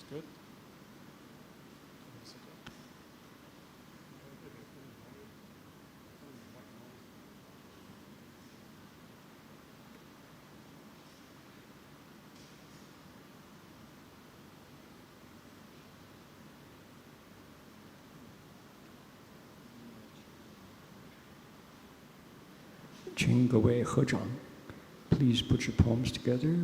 Good. Please put your palms together.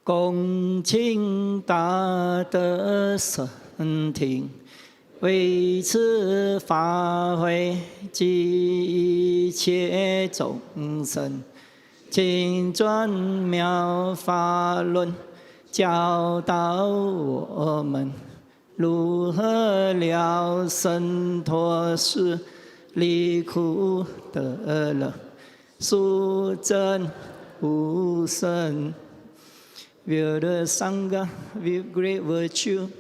恭敬大德圣听，为此法会及一切众生，经转妙法轮，教导我们如何了生脱死，离苦得乐，速证无生。Will the Sangha with great virtue,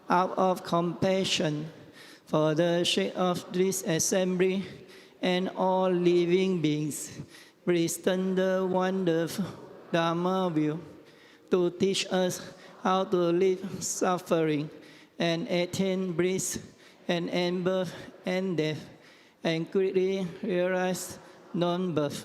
out of compassion for the sake of this assembly and all living beings, present the wonderful Dharma will to teach us how to live suffering and attain bliss and end birth and death, and quickly realize non-birth.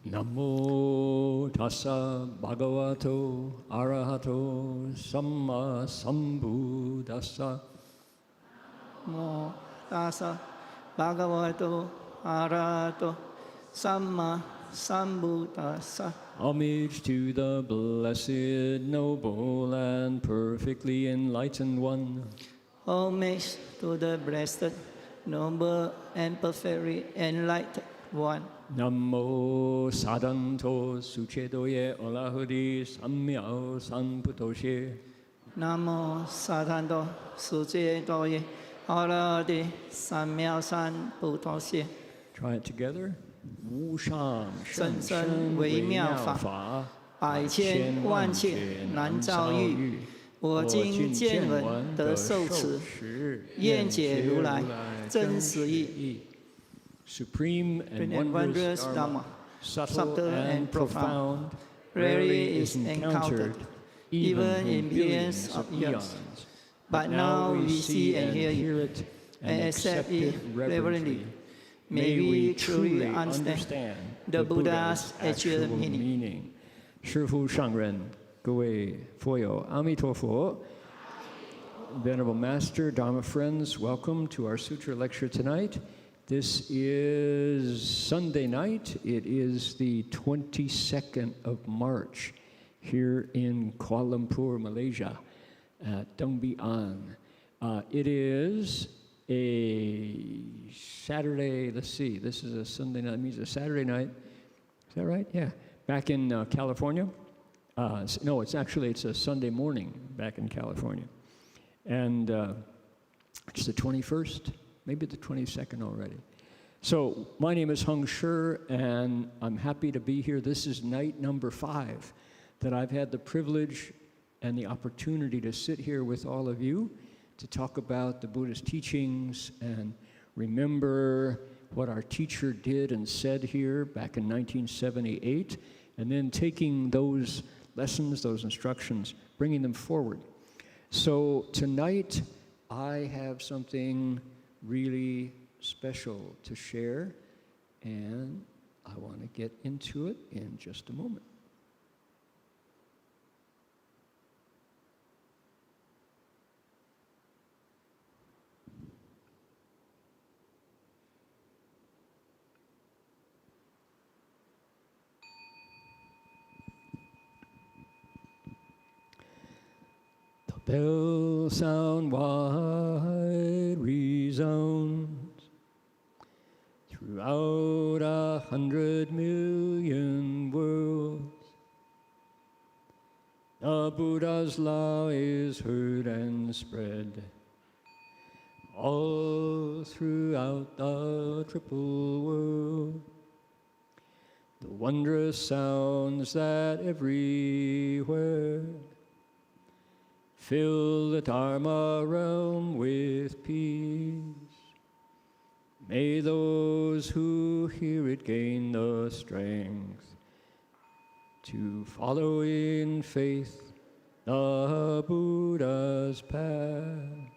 Namo tassa bhagavato arahato samma sambuddhassa. Namo tassa bhagavato arahato samma sambuddhassa. Homage to the blessed, noble, and perfectly enlightened one. Homage to the blessed, noble, and perfectly enlightened one. Namo sadanto suchedoye olahudi samyao sanputoshe. Namo sadanto suchedoye olahudi samyao sanputoshe. Try it together. 无上甚甚深微妙法，百千万劫难遭遇。我今见闻得受持，愿解如来真实义。 Supreme and wondrous Dharma, subtle and profound, rarely is encountered, even in billions of years. But now we see and hear it, and accept it reverently. May we truly understand the Buddha's actual meaning. 师父上人，各位佛友，阿弥陀佛。Venerable Master, Dharma friends, welcome to our sutra lecture tonight. This is Sunday night. It is the 22nd of March here in Kuala Lumpur, Malaysia, at Dong Bi An. It is a Saturday, let's see, this is a Sunday night, it means a Saturday night. Is that right? Yeah. Back in California. No, it's a Sunday morning back in California. And it's the 21st. Maybe the 22nd already. So my name is Heng Sure, and I'm happy to be here. This is night number 5 that I've had the privilege and the opportunity to sit here with all of you to talk about the Buddhist teachings and remember what our teacher did and said here back in 1978, and then taking those lessons, those instructions, bringing them forward. So tonight I have something really special to share, and I want to get into it in just a moment. The bell sound wide resounds throughout 100 million worlds. The Buddha's law is heard and spread all throughout the triple world. The wondrous sounds that everywhere fill the Dharma realm with peace. May those who hear it gain the strength to follow in faith the Buddha's path.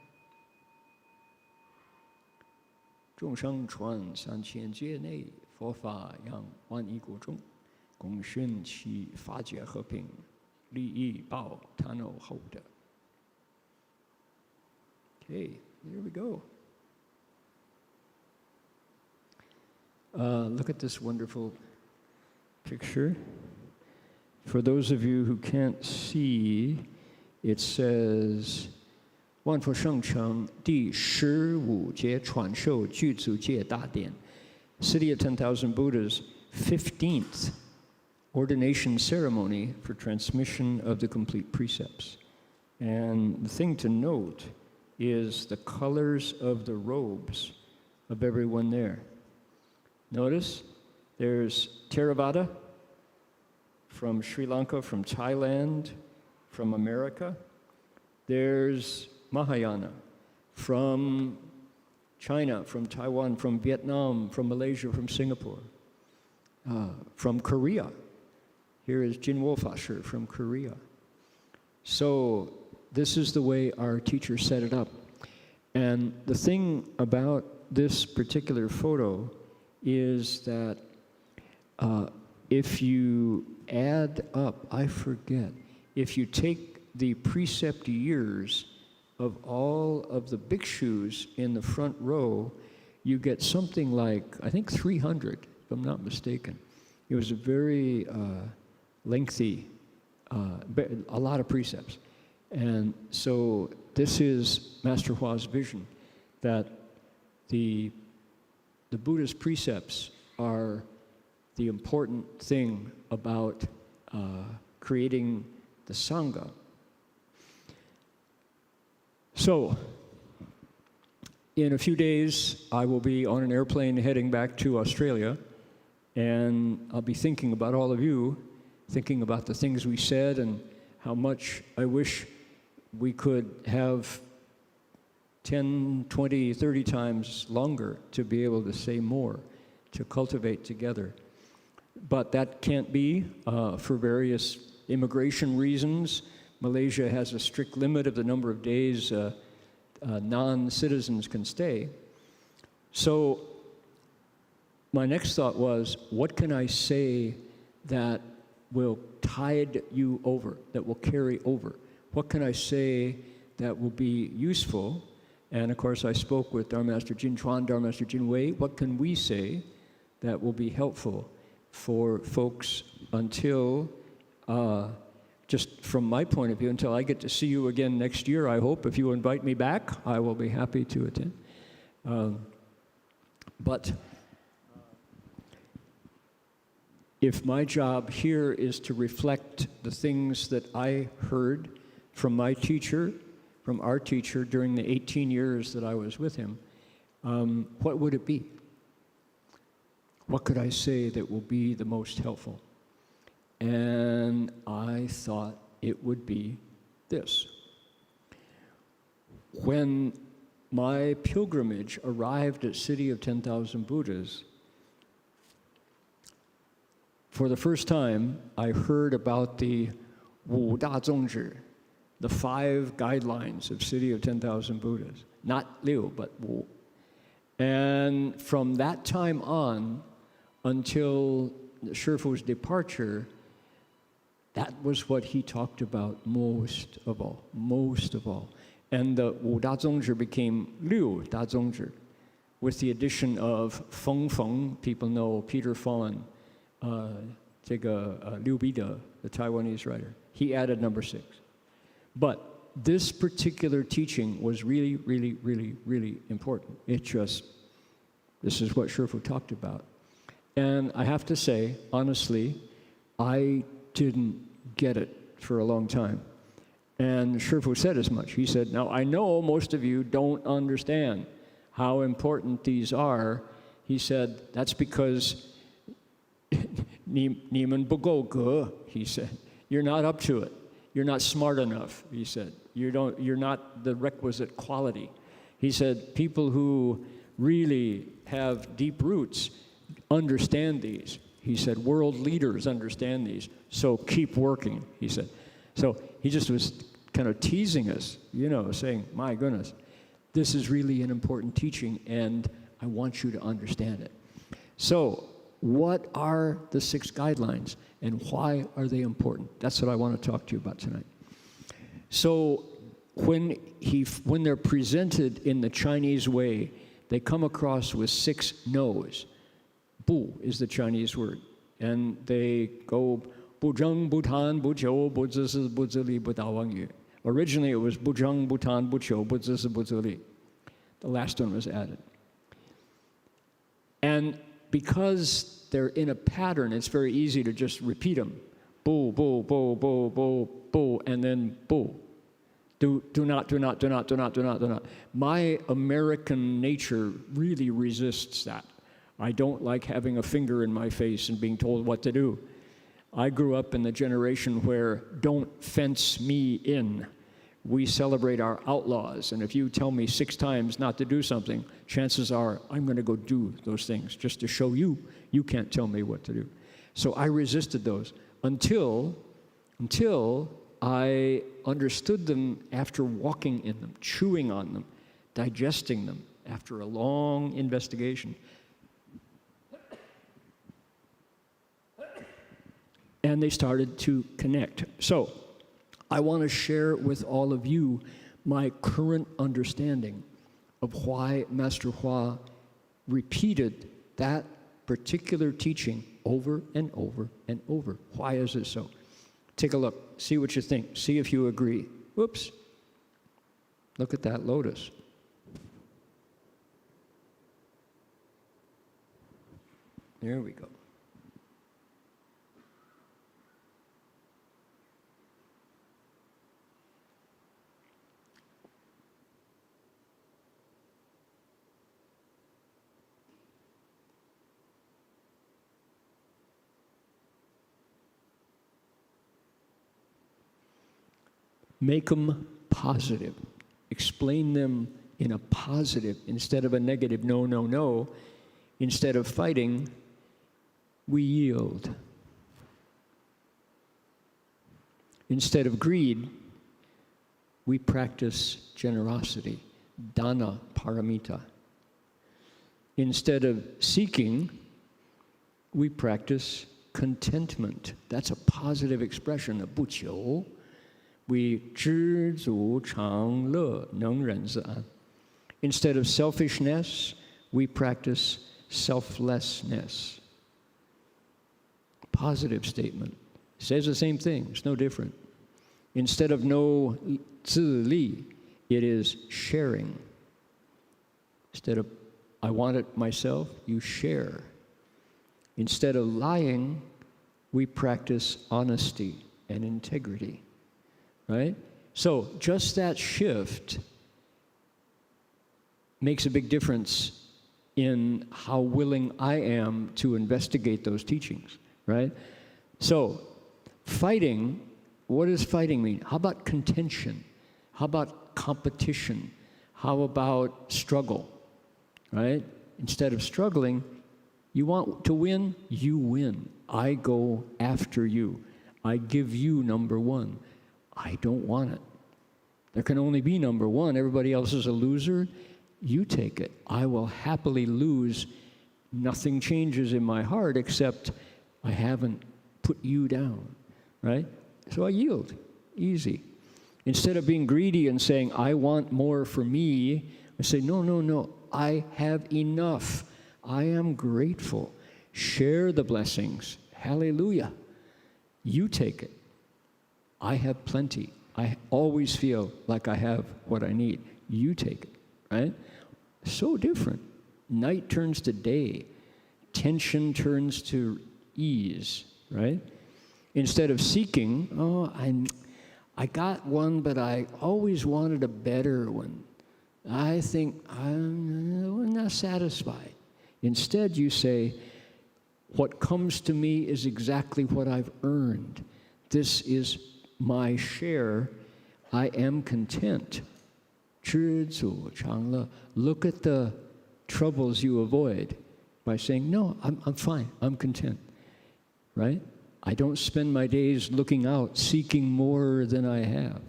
众生传3000劫内，佛法扬万亿国中，共宣其法界和平，利益报他no后的。Okay, here we go. Look at this wonderful picture. For those of you who can't see, it says 万佛圣城第15节传授具足戒大典 City of 10,000 Buddhas 15th ordination ceremony for transmission of the complete precepts. And the thing to note is the colors of the robes of everyone there. Notice there's Theravada from Sri Lanka, from Thailand, from America. There's Mahayana from China, from Taiwan, from Vietnam, from Malaysia, from Singapore, from Korea. Here is Jinwo Fasher from Korea. So this is the way our teacher set it up. And the thing about this particular photo is that if you add up, I forget, if you take the precept years of all of the bhikshus in the front row, you get something like, I think 300, if I'm not mistaken. It was a very lengthy, a lot of precepts. And so this is Master Hua's vision, that the Buddha's precepts are the important thing about creating the Sangha. So, in a few days, I will be on an airplane heading back to Australia, And I'll be thinking about all of you, thinking about the things we said and how much I wish we could have 10, 20, 30 times longer to be able to say more, to cultivate together. But that can't be for various immigration reasons. Malaysia has a strict limit of the number of days non-citizens can stay. So my next thought was, what can I say that will tide you over, that will carry over? What can I say that will be useful? And of course, I spoke with Dharma Master Jin Chuan, Dharma Master Jin Wei. What can we say that will be helpful for folks until, just from my point of view, until I get to see you again next year, I hope. If you invite me back, I will be happy to attend. But if my job here is to reflect the things that I heard from my teacher, from our teacher during the 18 years that I was with him, what would it be? What could I say that will be the most helpful? And I thought it would be this. When my pilgrimage arrived at City of 10,000 Buddhas, for the first time, I heard about the Wu Da Zongzhi, the 5 guidelines of City of 10,000 Buddhas. Not Liu, but Wu. And from that time on, until Shifu's departure, that was what he talked about most of all, most of all. And the Wu Da Zongzhi became Liu Da Zongzhi, with the addition of Feng Feng. People know Peter Fallon, Liu Bida, the Taiwanese writer. He added number 6. But this particular teaching was really, really, really, really important. This is what Shifu talked about. And I have to say, honestly, I didn't get it for a long time. And Shifu said as much. He said, now I know most of you don't understand how important these are. He said, that's because 你们不够格, he said. You're not up to it. You're not smart enough, he said. You're not the requisite quality. He said, people who really have deep roots understand these. He said, world leaders understand these, so keep working, he said. So he just was kind of teasing us, saying, my goodness, this is really an important teaching, and I want you to understand it. So what are the 6 guidelines, and why are they important? That's what I want to talk to you about tonight. So when they're presented in the Chinese way, they come across with 6 no's. Bu is the Chinese word. And they go, Bu zheng, Bu tan, Bu qiu, Bu zi si, Bu zi li, Bu da wang yu. Originally it was Bu zheng, Bu tan, Bu qiu, Bu zi si, Bu zi li. The last one was added. And because they're in a pattern, it's very easy to just repeat them. Bu, bu, bu, bu, bu, bu, and then bu. Do not, do not, do not, do not, do not, do not. My American nature really resists that. I don't like having a finger in my face and being told what to do. I grew up in the generation where don't fence me in. We celebrate our outlaws, and if you tell me 6 times not to do something, chances are I'm going to go do those things just to show you can't tell me what to do. So I resisted those until I understood them after walking in them, chewing on them, digesting them after a long investigation. And they started to connect. So I want to share with all of you my current understanding of why Master Hua repeated that particular teaching over and over and over. Why is it so? Take a look. See what you think. See if you agree. Whoops. Look at that lotus. There we go. Make them positive. Explain them in a positive instead of a negative no, no, no. Instead of fighting, we yield. Instead of greed, we practice generosity, dana paramita. Instead of seeking, we practice contentment. That's a positive expression of 不求. We 知足常乐能忍自安. Instead of selfishness, we practice selflessness. Positive statement. Says the same thing, it's no different. Instead of no 自利, it is sharing. Instead of I want it myself, you share. Instead of lying, we practice honesty and integrity, right? So just that shift makes a big difference in how willing I am to investigate those teachings, right? So fighting, what does fighting mean? How about contention? How about competition? How about struggle, right? Instead of struggling, you want to win, you win. I go after you. I give you number one. I don't want it. There can only be number one. Everybody else is a loser. You take it. I will happily lose. Nothing changes in my heart except I haven't put you down, right? So I yield. Easy. Instead of being greedy and saying, I want more for me, I say, no, no, no. I have enough. I am grateful. Share the blessings. Hallelujah. You take it. I have plenty. I always feel like I have what I need. You take it, right? So different. Night turns to day. Tension turns to ease, right? Instead of seeking, I got one, but I always wanted a better one. I think I'm not satisfied. Instead, you say, what comes to me is exactly what I've earned. This is my share. I am content. 知足常乐. Look at the troubles you avoid by saying, no, I'm fine. I'm content. Right? I don't spend my days looking out, seeking more than I have.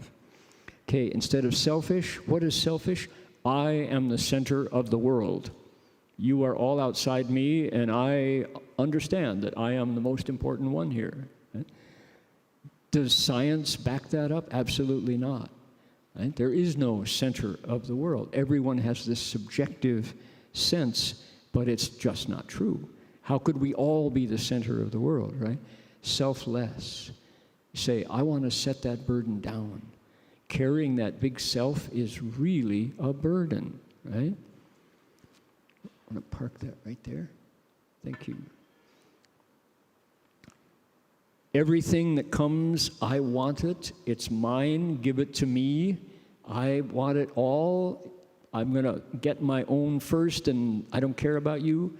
Okay, instead of selfish, what is selfish? I am the center of the world. You are all outside me, and I understand that I am the most important one here. Right? Does science back that up? Absolutely not. Right? There is no center of the world. Everyone has this subjective sense, but it's just not true. How could we all be the center of the world, right? Selfless. Say, I want to set that burden down. Carrying that big self is really a burden, right? I'm going to park that right there. Thank you. Everything that comes, I want it. It's mine. Give it to me. I want it all. I'm going to get my own first, and I don't care about you.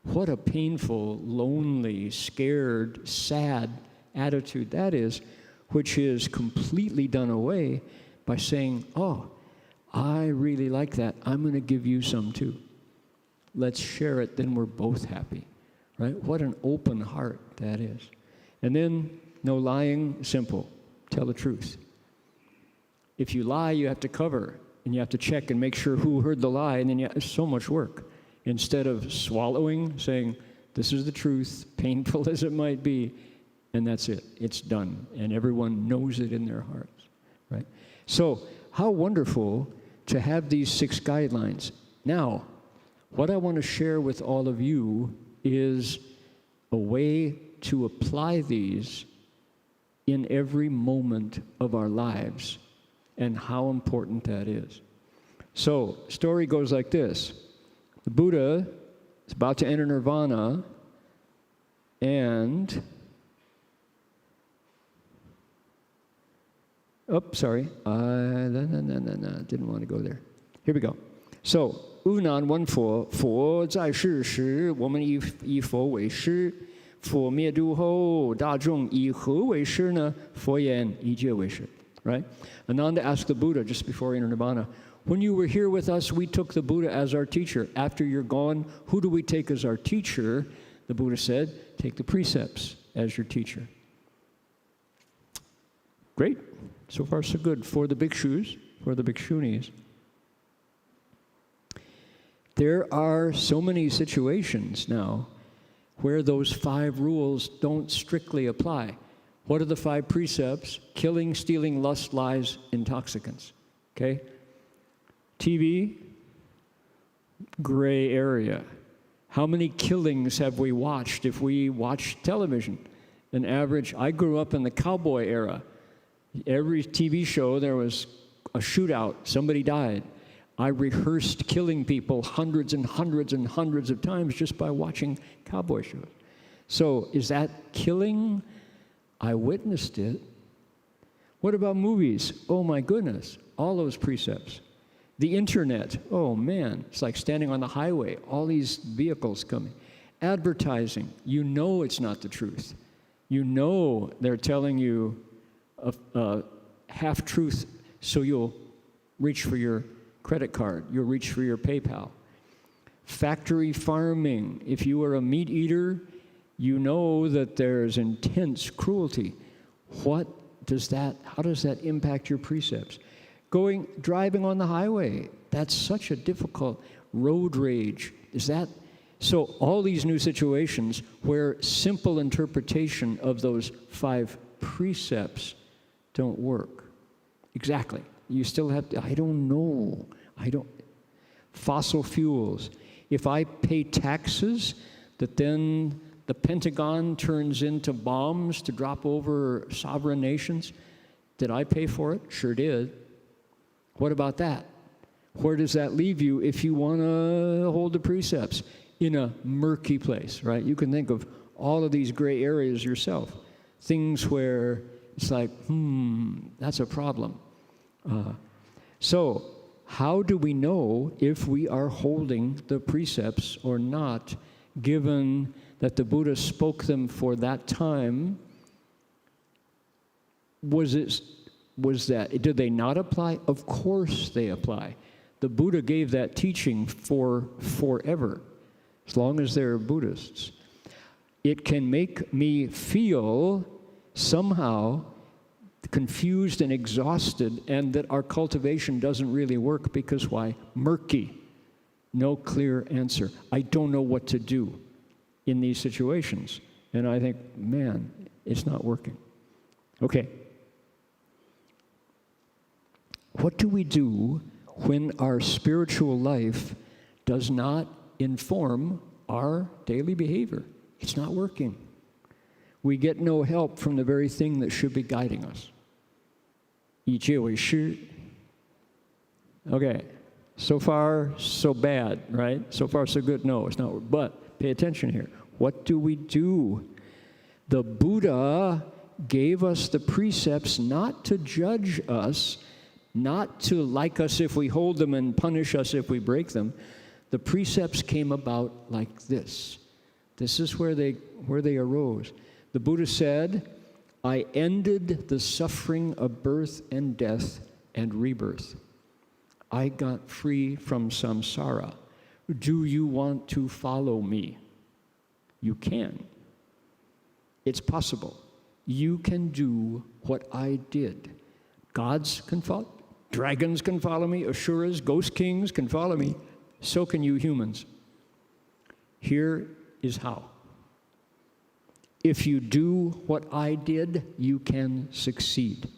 What a painful, lonely, scared, sad attitude that is, which is completely done away by saying, oh, I really like that. I'm going to give you some too. Let's share it, then we're both happy, right? What an open heart that is. And then, no lying, simple. Tell the truth. If you lie, you have to cover, and you have to check and make sure who heard the lie, and then it's so much work. Instead of swallowing, saying, this is the truth, painful as it might be, and that's it. It's done, and everyone knows it in their hearts, right? So, how wonderful to have these 6 guidelines. Now, what I want to share with all of you is a way to apply these in every moment of our lives and how important that is. So, story goes like this. The Buddha is about to enter nirvana, and sorry. Didn't want to go there. Here we go. So, 吾南闻佛，佛在世时，我们以佛为师；佛灭度后，大众以何为师呢？佛言：以戒为师。right? Ananda asked the Buddha just before he entered Nirvana, when you were here with us, we took the Buddha as our teacher. After you're gone, who do we take as our teacher? The Buddha said, take the precepts as your teacher. Great. So far, so good for the bhikshus, for the bhikshunis. There are so many situations now where those 5 rules don't strictly apply. What are the 5 precepts? Killing, stealing, lust, lies, intoxicants. Okay? TV, gray area. How many killings have we watched if we watch television? An average, I grew up in the cowboy era. Every TV show, there was a shootout, somebody died. I rehearsed killing people hundreds and hundreds and hundreds of times just by watching cowboy shows. So is that killing? I witnessed it. What about movies? Oh my goodness, all those precepts. The internet, oh man, it's like standing on the highway, all these vehicles coming. Advertising, you know it's not the truth. You know they're telling you a half-truth so you'll reach for your credit card, you'll reach for your PayPal. Factory farming, if you are a meat eater, you know that there's intense cruelty. How does that impact your precepts? Driving on the highway, that's such a difficult road rage. So all these new situations where simple interpretation of those 5 precepts don't work. Exactly. You still have to, I don't know. Fossil fuels. If I pay taxes that then the Pentagon turns into bombs to drop over sovereign nations, did I pay for it? Sure did. What about that? Where does that leave you if you want to hold the precepts? In a murky place, right? You can think of all of these gray areas yourself. Things where it's like, that's a problem. So how do we know if we are holding the precepts or not, given that the Buddha spoke them for that time? Did they not apply? Of course they apply. The Buddha gave that teaching for forever, as long as they're Buddhists. It can make me feel somehow confused and exhausted, and that our cultivation doesn't really work because why? Murky. No clear answer. I don't know what to do in these situations. And I think, man, it's not working. Okay. What do we do when our spiritual life does not inform our daily behavior? It's not working. We get no help from the very thing that should be guiding us. Okay, so far, so bad, right? So far, so good. No, it's not. But pay attention here. What do we do? The Buddha gave us the precepts not to judge us, not to like us if we hold them and punish us if we break them. The precepts came about like this. This is where they arose. The Buddha said, I ended the suffering of birth and death and rebirth. I got free from samsara. Do you want to follow me? You can. It's possible. You can do what I did. Gods can follow. Dragons can follow me. Asuras, ghost kings can follow me. So can you humans. Here is how. If you do what I did, you can succeed.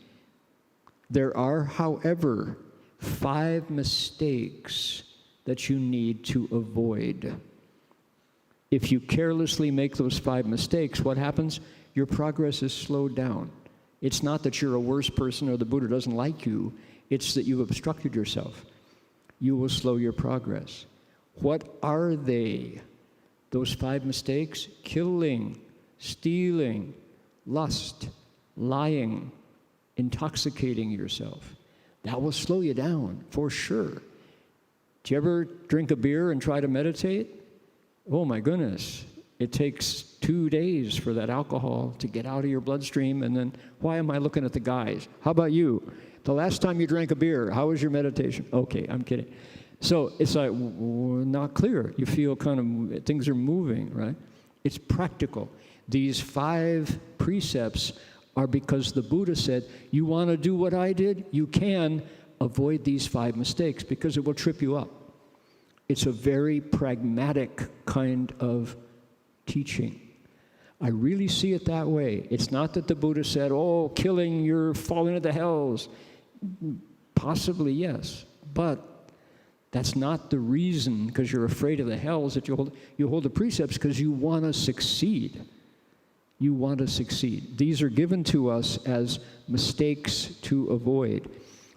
There are, however, 5 mistakes that you need to avoid. If you carelessly make those 5 mistakes, what happens? Your progress is slowed down. It's not that you're a worse person or the Buddha doesn't like you. It's that you've obstructed yourself. You will slow your progress. What are they? Those 5 mistakes? Killing, stealing, lust, lying, intoxicating yourself. That will slow you down, for sure. Do you ever drink a beer and try to meditate? Oh my goodness, It takes 2 days for that alcohol to get out of your bloodstream, and then, why am I looking at the guys? How about you? The last time you drank a beer, how was your meditation? Okay, I'm kidding. So it's like, not clear. You feel kind of, things are moving, right? It's practical. These 5 precepts are because the Buddha said, you want to do what I did? You can avoid these 5 mistakes because it will trip you up. It's a very pragmatic kind of teaching. I really see it that way. It's not that the Buddha said, oh, killing, you're falling into the hells. Possibly, yes. But that's not the reason, because you're afraid of the hells, that you hold the precepts because you want to succeed. You want to succeed. These are given to us as mistakes to avoid.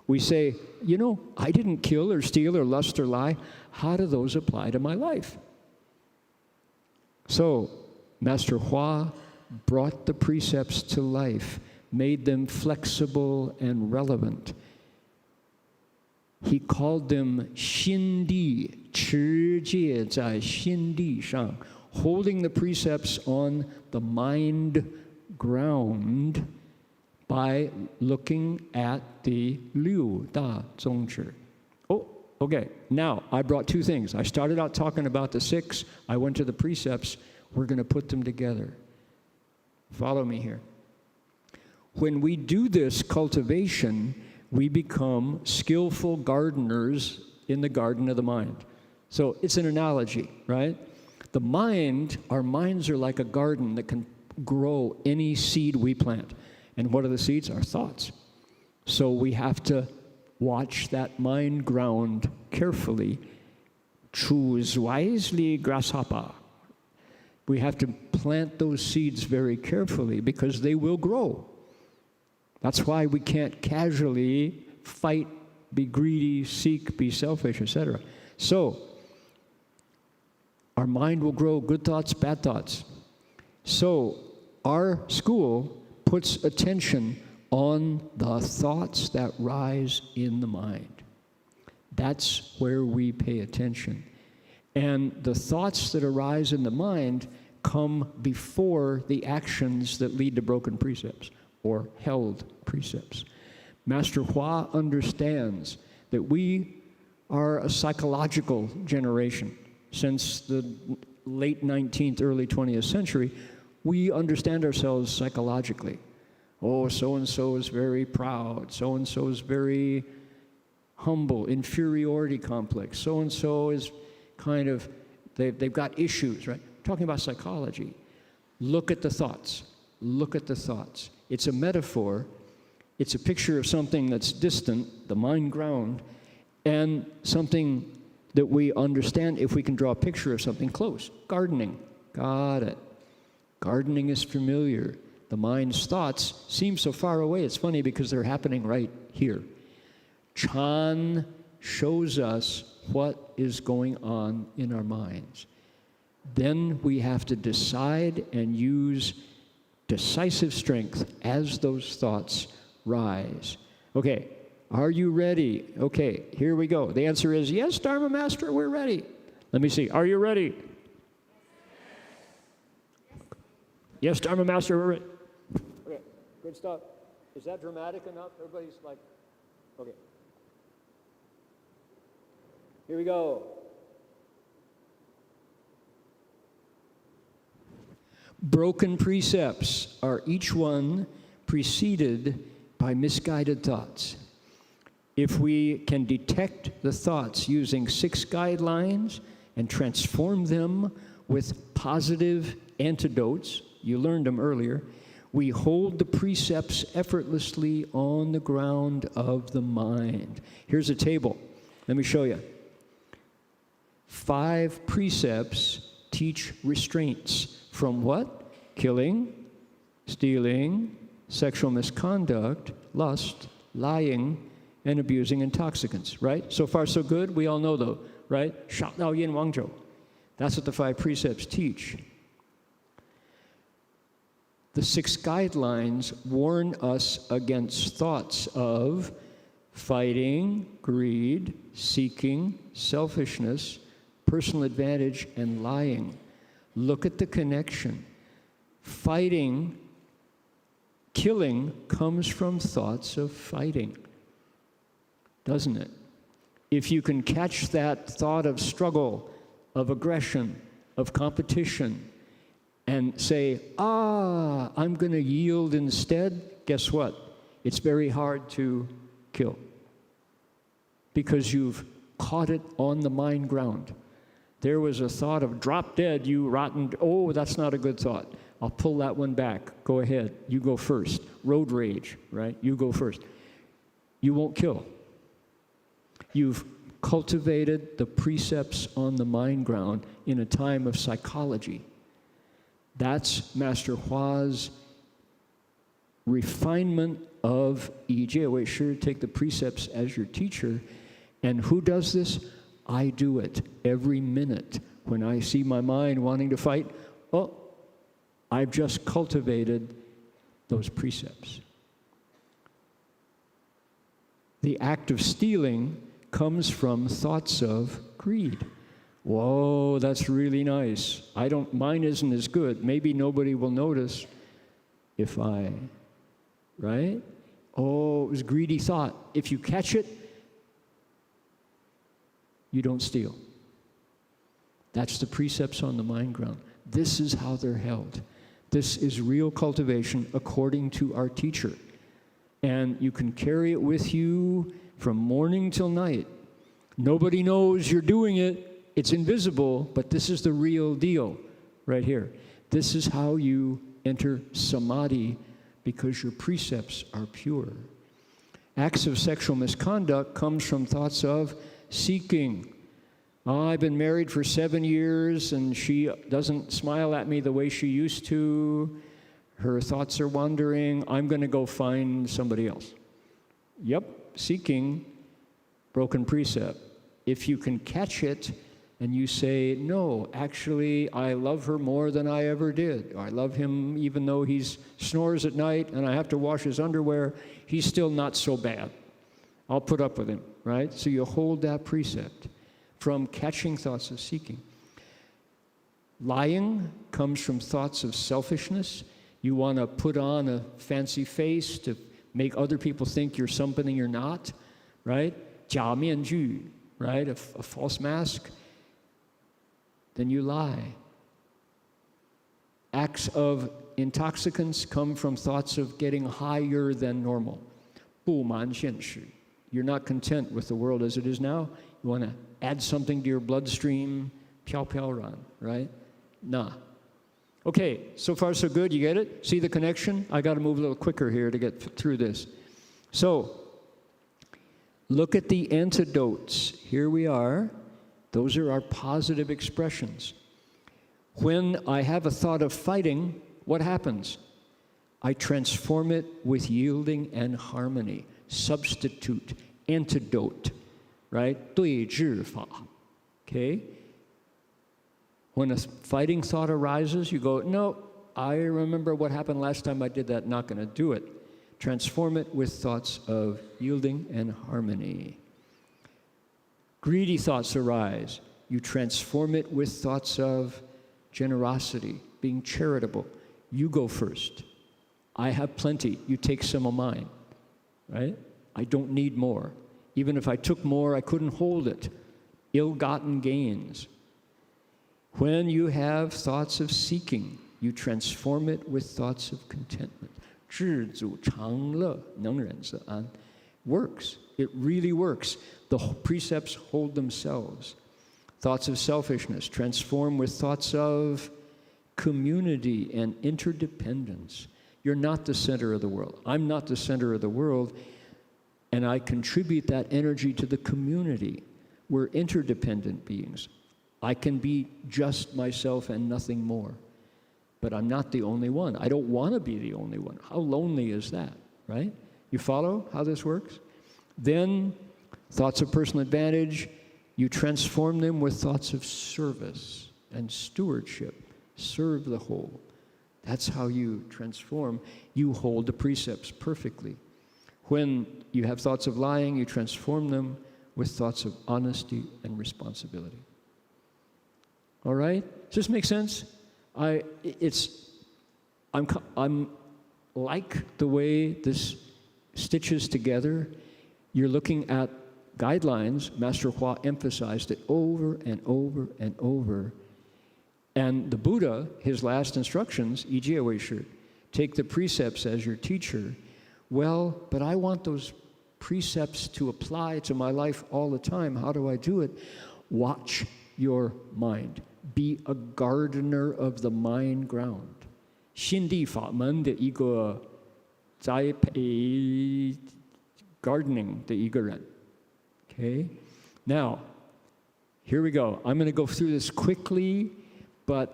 We say, you know, I didn't kill or steal or lust or lie. How do those apply to my life? So, Master Hua brought the precepts to life, made them flexible and relevant. He called them 心地, 持戒在心地上, holding the precepts on the mind ground by looking at the 六大宗旨. Oh, okay. Now, I brought 2 things. I started out talking about the 6. I went to the precepts. We're going to put them together. Follow me here. When we do this cultivation, we become skillful gardeners in the garden of the mind. So it's an analogy, right? The mind, our minds are like a garden that can grow any seed we plant. And what are the seeds? Our thoughts. So we have to watch that mind ground carefully. Choose wisely, grasshopper. We have to plant those seeds very carefully because they will grow. That's why we can't casually fight, be greedy, seek, be selfish, etc. So, our mind will grow good thoughts, bad thoughts. So, our school puts attention on the thoughts that rise in the mind. That's where we pay attention. And the thoughts that arise in the mind come before the actions that lead to broken precepts or held precepts. Master Hua understands that we are a psychological generation. Since the late 19th, early 20th century, we understand ourselves psychologically. Oh, so-and-so is very proud. So-and-so is very humble, inferiority complex. So-and-so is kind of, they've got issues, right? Talking about psychology. Look at the thoughts. Look at the thoughts. It's a metaphor. It's a picture of something that's distant, the mind ground, and something that we understand if we can draw a picture of something close. Gardening. Got it. Gardening is familiar. The mind's thoughts seem so far away. It's funny because they're happening right here. Chan shows us what is going on in our minds. Then we have to decide and use decisive strength as those thoughts rise. Okay, are you ready? Okay, here we go. The answer is yes, Dharma Master, we're ready. Let me see. Are you ready? Yes, Dharma Master, we're ready. Okay, good stuff. Is that dramatic enough? Everybody's like, okay. Here we go. Broken precepts are each one preceded by misguided thoughts. If we can detect the thoughts using 6 guidelines and transform them with positive antidotes, you learned them earlier, we hold the precepts effortlessly on the ground of the mind. Here's a table. Let me show you. 5 precepts teach restraints from what? Killing, stealing, sexual misconduct, lust, lying, and abusing intoxicants, right? So far, so good. We all know though, right? 杀盗淫妄酒. That's what the 5 precepts teach. The 6 guidelines warn us against thoughts of fighting, greed, seeking, selfishness, personal advantage, and lying. Look at the connection. Fighting, killing comes from thoughts of fighting, doesn't it? If you can catch that thought of struggle, of aggression, of competition, and say, I'm going to yield instead, guess what? It's very hard to kill because you've caught it on the mind ground. There was a thought of drop dead, you rotten, that's not a good thought. I'll pull that one back. Go ahead. You go first. Road rage, right? You go first. You won't kill. You've cultivated the precepts on the mind ground in a time of psychology. That's Master Hua's refinement of Yijie Wei Shi. Take the precepts as your teacher. And who does this? I do it every minute. When I see my mind wanting to fight, I've just cultivated those precepts. The act of stealing comes from thoughts of greed. Whoa, that's really nice. Mine isn't as good. Maybe nobody will notice if right? It was a greedy thought. If you catch it, you don't steal. That's the precepts on the mind ground. This is how they're held. This is real cultivation according to our teacher. And you can carry it with you from morning till night. Nobody knows you're doing it. It's invisible, but this is the real deal right here. This is how you enter samadhi because your precepts are pure. Acts of sexual misconduct comes from thoughts of seeking. I've been married for 7 years and she doesn't smile at me the way she used to. Her thoughts are wandering. I'm going to go find somebody else. Yep, seeking, broken precept. If you can catch it and you say, no, actually, I love her more than I ever did. I love him even though he snores at night and I have to wash his underwear. He's still not so bad. I'll put up with him, right? So you hold that precept from catching thoughts of seeking. Lying comes from thoughts of selfishness. You want to put on a fancy face to make other people think you're something you're not, right? 假面具, right? A false mask. Then you lie. Acts of intoxicants come from thoughts of getting higher than normal. 不满现实. You're not content with the world as it is now. You want to add something to your bloodstream. 飘飘然, right? Nah. Okay, so far so good. You get it? See the connection? I got to move a little quicker here to get through this. So, look at the antidotes. Here we are. Those are our positive expressions. When I have a thought of fighting, what happens? I transform it with yielding and harmony. Substitute, antidote, right? 对治法. Okay? When a fighting thought arises, you go, no, I remember what happened last time I did that, not going to do it. Transform it with thoughts of yielding and harmony. Greedy thoughts arise. You transform it with thoughts of generosity, being charitable. You go first. I have plenty. You take some of mine, right? I don't need more. Even if I took more, I couldn't hold it. Ill-gotten gains. When you have thoughts of seeking, you transform it with thoughts of contentment. 知足常乐，能忍则安. Works. It really works. The precepts hold themselves. Thoughts of selfishness transform with thoughts of community and interdependence. You're not the center of the world. I'm not the center of the world, and I contribute that energy to the community. We're interdependent beings. I can be just myself and nothing more. But I'm not the only one. I don't want to be the only one. How lonely is that, right? You follow how this works? Then, thoughts of personal advantage, you transform them with thoughts of service and stewardship. Serve the whole. That's how you transform. You hold the precepts perfectly. When you have thoughts of lying, you transform them with thoughts of honesty and responsibility. All right? Does this make sense? I'm like the way this stitches together. You're looking at guidelines. Master Hua emphasized it over and over and over. And the Buddha, his last instructions, 一戒为师, take the precepts as your teacher. Well, but I want those precepts to apply to my life all the time. How do I do it? Watch your mind. Be a gardener of the mind ground. 心地法门的一个栽培 gardening 的一个人. Okay? Now, here we go. I'm going to go through this quickly, but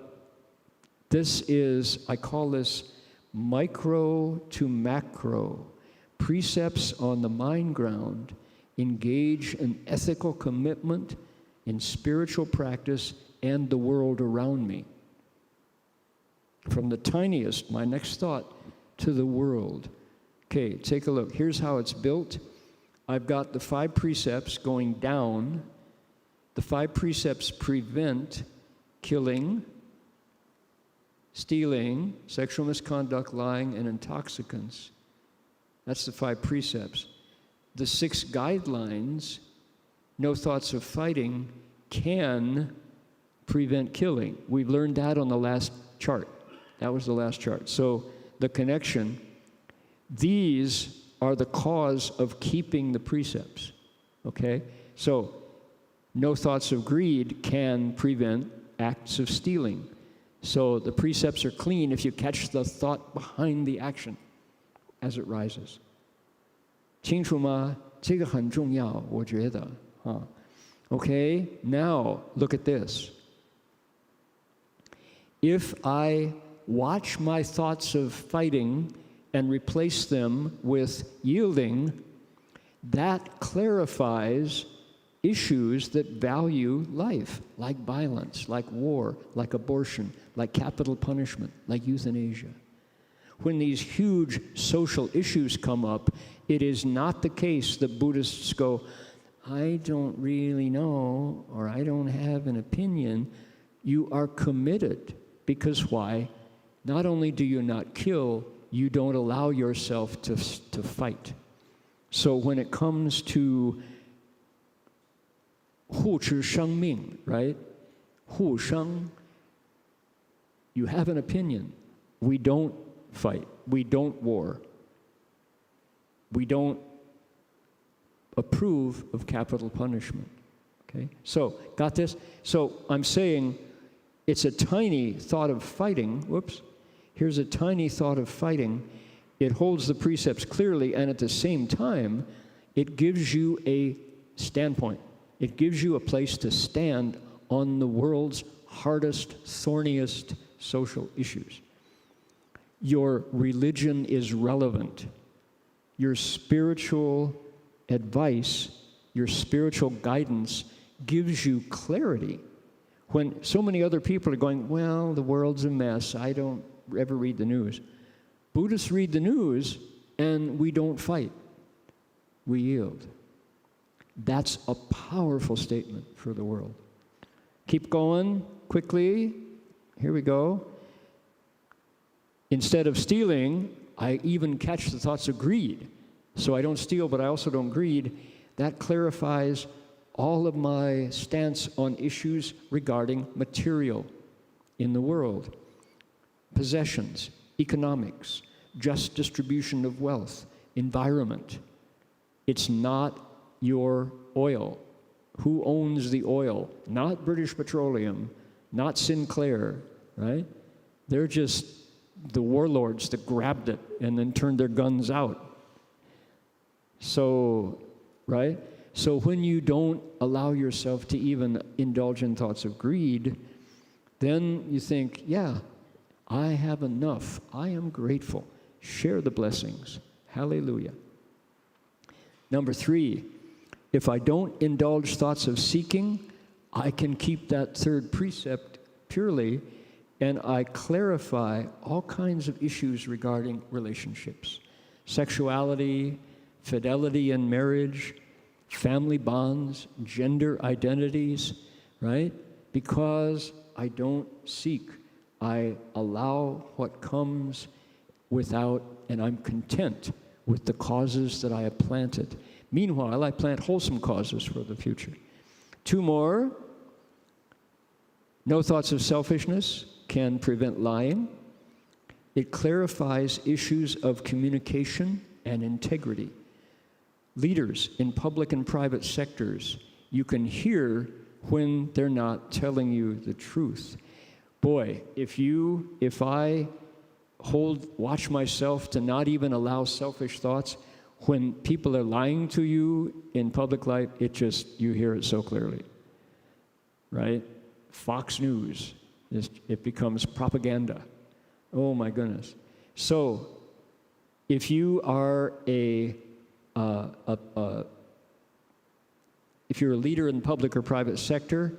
this is, I call this micro to macro. Precepts on the mind ground engage in ethical commitment, in spiritual practice, and the world around me. From the tiniest, my next thought, to the world. Okay, take a look. Here's how it's built. I've got the 5 precepts going down. The 5 precepts prevent killing, stealing, sexual misconduct, lying, and intoxicants. That's the 5 precepts. The 6 guidelines, no thoughts of fighting, can prevent killing. We've learned that on the last chart. That was the last chart. So the connection, these are the cause of keeping the precepts, okay? So no thoughts of greed can prevent acts of stealing. So the precepts are clean if you catch the thought behind the action as it rises. 清楚吗？这个很重要，我觉得。Okay, now look at this. If I watch my thoughts of fighting and replace them with yielding, that clarifies issues that value life, like violence, like war, like abortion, like capital punishment, like euthanasia. When these huge social issues come up, it is not the case that Buddhists go, I don't really know, or I don't have an opinion. You are committed, because why? Not only do you not kill, you don't allow yourself to fight. So when it comes to 护持生命, right? 护生, you have an opinion. We don't fight. We don't war. We don't approve of capital punishment. Okay? So, got this? So I'm saying it's a tiny thought of fighting. Whoops. Here's a tiny thought of fighting. It holds the precepts clearly, and at the same time, it gives you a standpoint. It gives you a place to stand on the world's hardest, thorniest social issues. Your religion is relevant. Your spiritual advice, your spiritual guidance gives you clarity. When so many other people are going, well, the world's a mess, I don't ever read the news. Buddhists read the news, and we don't fight. We yield. That's a powerful statement for the world. Keep going quickly. Here we go. Instead of stealing, I even catch the thoughts of greed. So I don't steal, but I also don't greed. That clarifies all of my stance on issues regarding material in the world. Possessions, economics, just distribution of wealth, environment. It's not your oil. Who owns the oil? Not British Petroleum, not Sinclair, right? They're just the warlords that grabbed it and then turned their guns out. So, right? So when you don't allow yourself to even indulge in thoughts of greed, then you think, yeah, I have enough. I am grateful. Share the blessings. Hallelujah. Number 3, if I don't indulge thoughts of seeking, I can keep that 3rd precept purely, and I clarify all kinds of issues regarding relationships. Sexuality, fidelity in marriage, family bonds, gender identities, right? Because I don't seek. I allow what comes without, and I'm content with the causes that I have planted. Meanwhile, I plant wholesome causes for the future. 2 more. No thoughts of selfishness can prevent lying. It clarifies issues of communication and integrity. Leaders in public and private sectors, you can hear when they're not telling you the truth. Boy, if I watch myself to not even allow selfish thoughts, when people are lying to you in public life, you hear it so clearly, right? Fox News, it becomes propaganda. Oh my goodness. So, if you are if you're a leader in the public or private sector,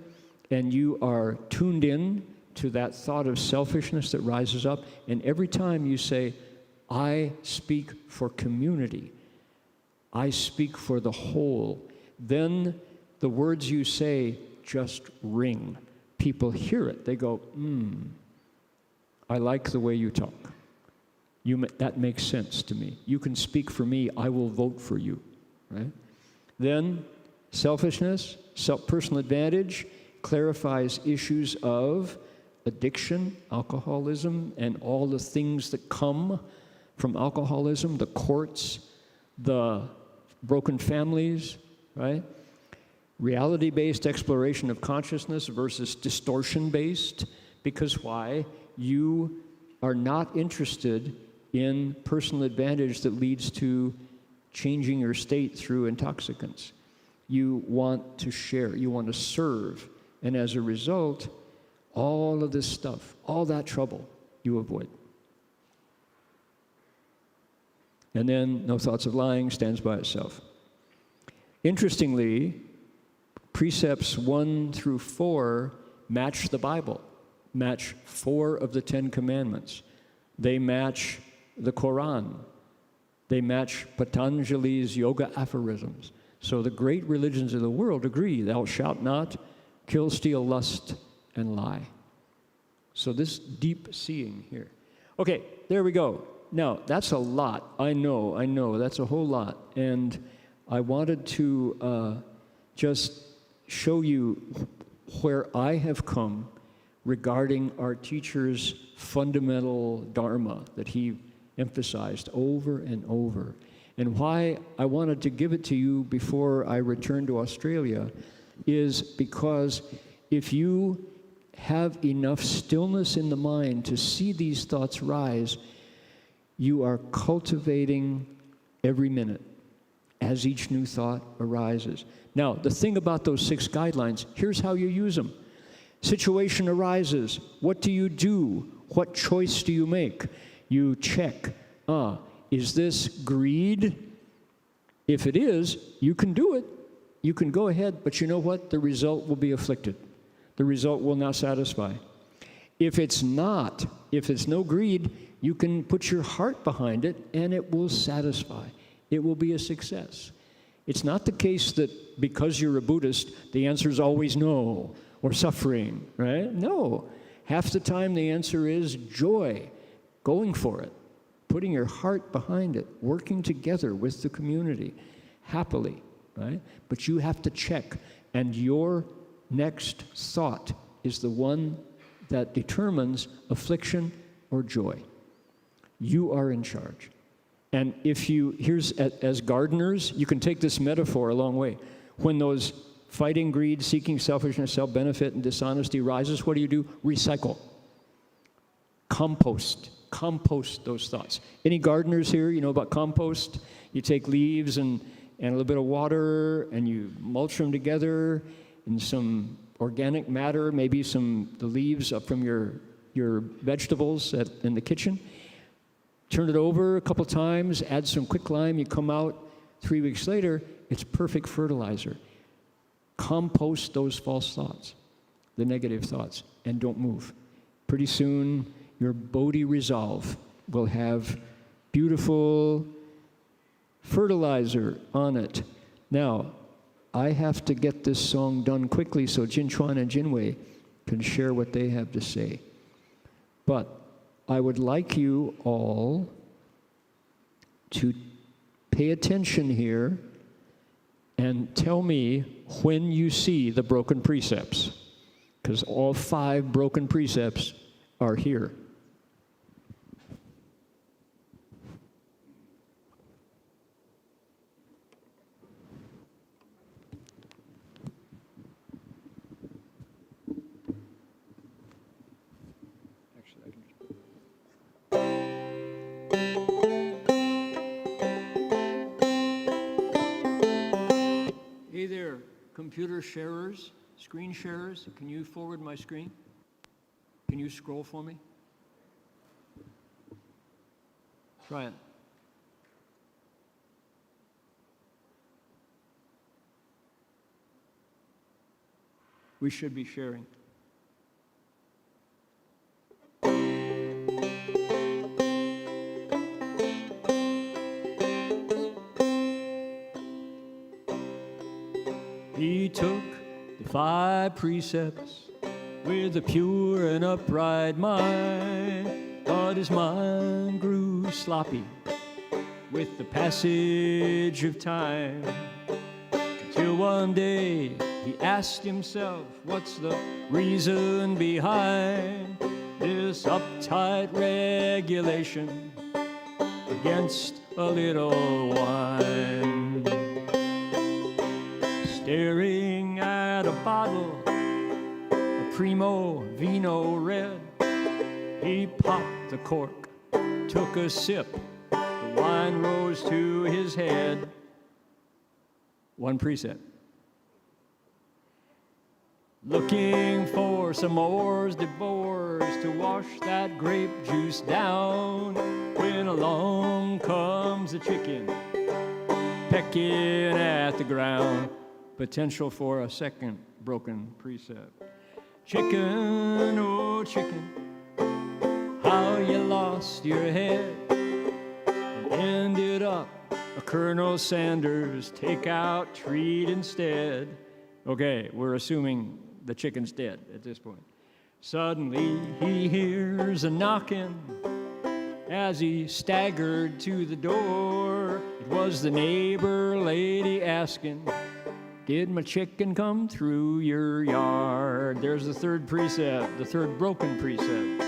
and you are tuned in to that thought of selfishness that rises up, and every time you say, I speak for community, I speak for the whole, then the words you say just ring. People hear it. They go, I like the way you talk. That makes sense to me. You can speak for me. I will vote for you, right? Then selfishness, personal advantage, clarifies issues of addiction, alcoholism, and all the things that come from alcoholism, the courts, the broken families, right? Reality-based exploration of consciousness versus distortion-based, because why? You are not interested in personal advantage that leads to changing your state through intoxicants. You want to share, you want to serve, and as a result, all of this stuff, all that trouble, you avoid. And then, no thoughts of lying stands by itself. Interestingly, precepts 1 through 4 match the Bible, match 4 of the 10 commandments. They match the Quran. They match Patanjali's yoga aphorisms. So the great religions of the world agree, thou shalt not kill, steal, lust, and lie. So this deep seeing here. Okay, there we go. Now, that's a lot. I know, that's a whole lot. And I wanted to just show you where I have come regarding our teacher's fundamental Dharma that he emphasized over and over. And why I wanted to give it to you before I returned to Australia is because if you have enough stillness in the mind to see these thoughts rise, you are cultivating every minute as each new thought arises. Now, the thing about those 6 guidelines, here's how you use them. Situation arises. What do you do? What choice do you make? You check. Is this greed? If it is, you can do it. You can go ahead, but you know what? The result will be afflicted. The result will not satisfy. If it's not, if it's no greed, you can put your heart behind it and it will satisfy. It will be a success. It's not the case that because you're a Buddhist, the answer is always no, or suffering, right? No. Half the time the answer is joy, going for it, putting your heart behind it, working together with the community, happily, right? But you have to check, and your next thought is the one that determines affliction or joy. You are in charge. And as gardeners, you can take this metaphor a long way. When those fighting greed, seeking selfishness, self-benefit, and dishonesty rises, what do? Recycle. Compost those thoughts. Any gardeners here, you know about compost? You take leaves and a little bit of water, and you mulch them together, and some organic matter, maybe the leaves up from your vegetables in the kitchen. Turn it over a couple times, add some quicklime, you come out 3 weeks later, it's perfect fertilizer. Compost those false thoughts, the negative thoughts, and don't move. Pretty soon, your Bodhi resolve will have beautiful fertilizer on it. Now, I have to get this song done quickly so Jin Chuan and Jinwei can share what they have to say. But I would like you all to pay attention here and tell me when you see the broken precepts, because all 5 broken precepts are here. Hey there, computer sharers, screen sharers, can you forward my screen? Can you scroll for me? Try it. We should be sharing. He took the 5 precepts with a pure and upright mind, but his mind grew sloppy with the passage of time, till one day he asked himself, what's the reason behind this uptight regulation against a little wine? Staring at a bottle, a Primo Vino Red, he popped the cork, took a sip, the wine rose to his head. 1 precept. Looking for some hors d'oeuvres to wash that grape juice down, when along comes a chicken pecking at the ground. Potential for a 2nd broken precept. Chicken, oh chicken, how you lost your head and ended up a Colonel Sanders takeout treat instead. Okay, we're assuming the chicken's dead at this point. Suddenly he hears a knocking. As he staggered to the door, it was the neighbor lady asking, did my chicken come through your yard? There's the 3rd precept, the 3rd broken precept.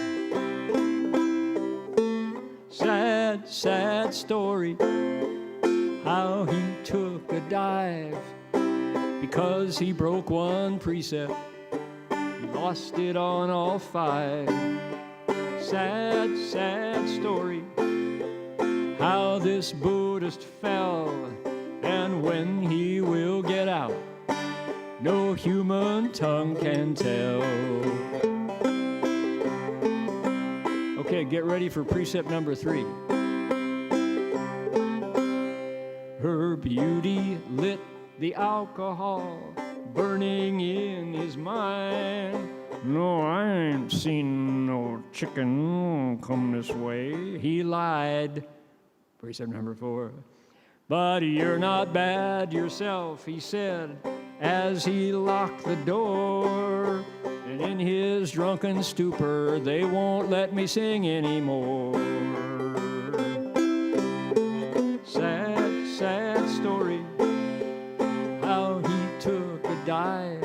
Sad, sad story, how he took a dive because he broke 1 precept. He lost it on all 5. Sad, sad story, how this Buddhist fell, and when he will get out, no human tongue can tell. Okay, get ready for precept number 3. Her beauty lit the alcohol burning in his mind. No, I ain't seen no chicken come this way. He lied. Precept number 4. But you're not bad yourself, he said, as he locked the door. And in his drunken stupor, they won't let me sing anymore. Sad, sad story, how he took a dive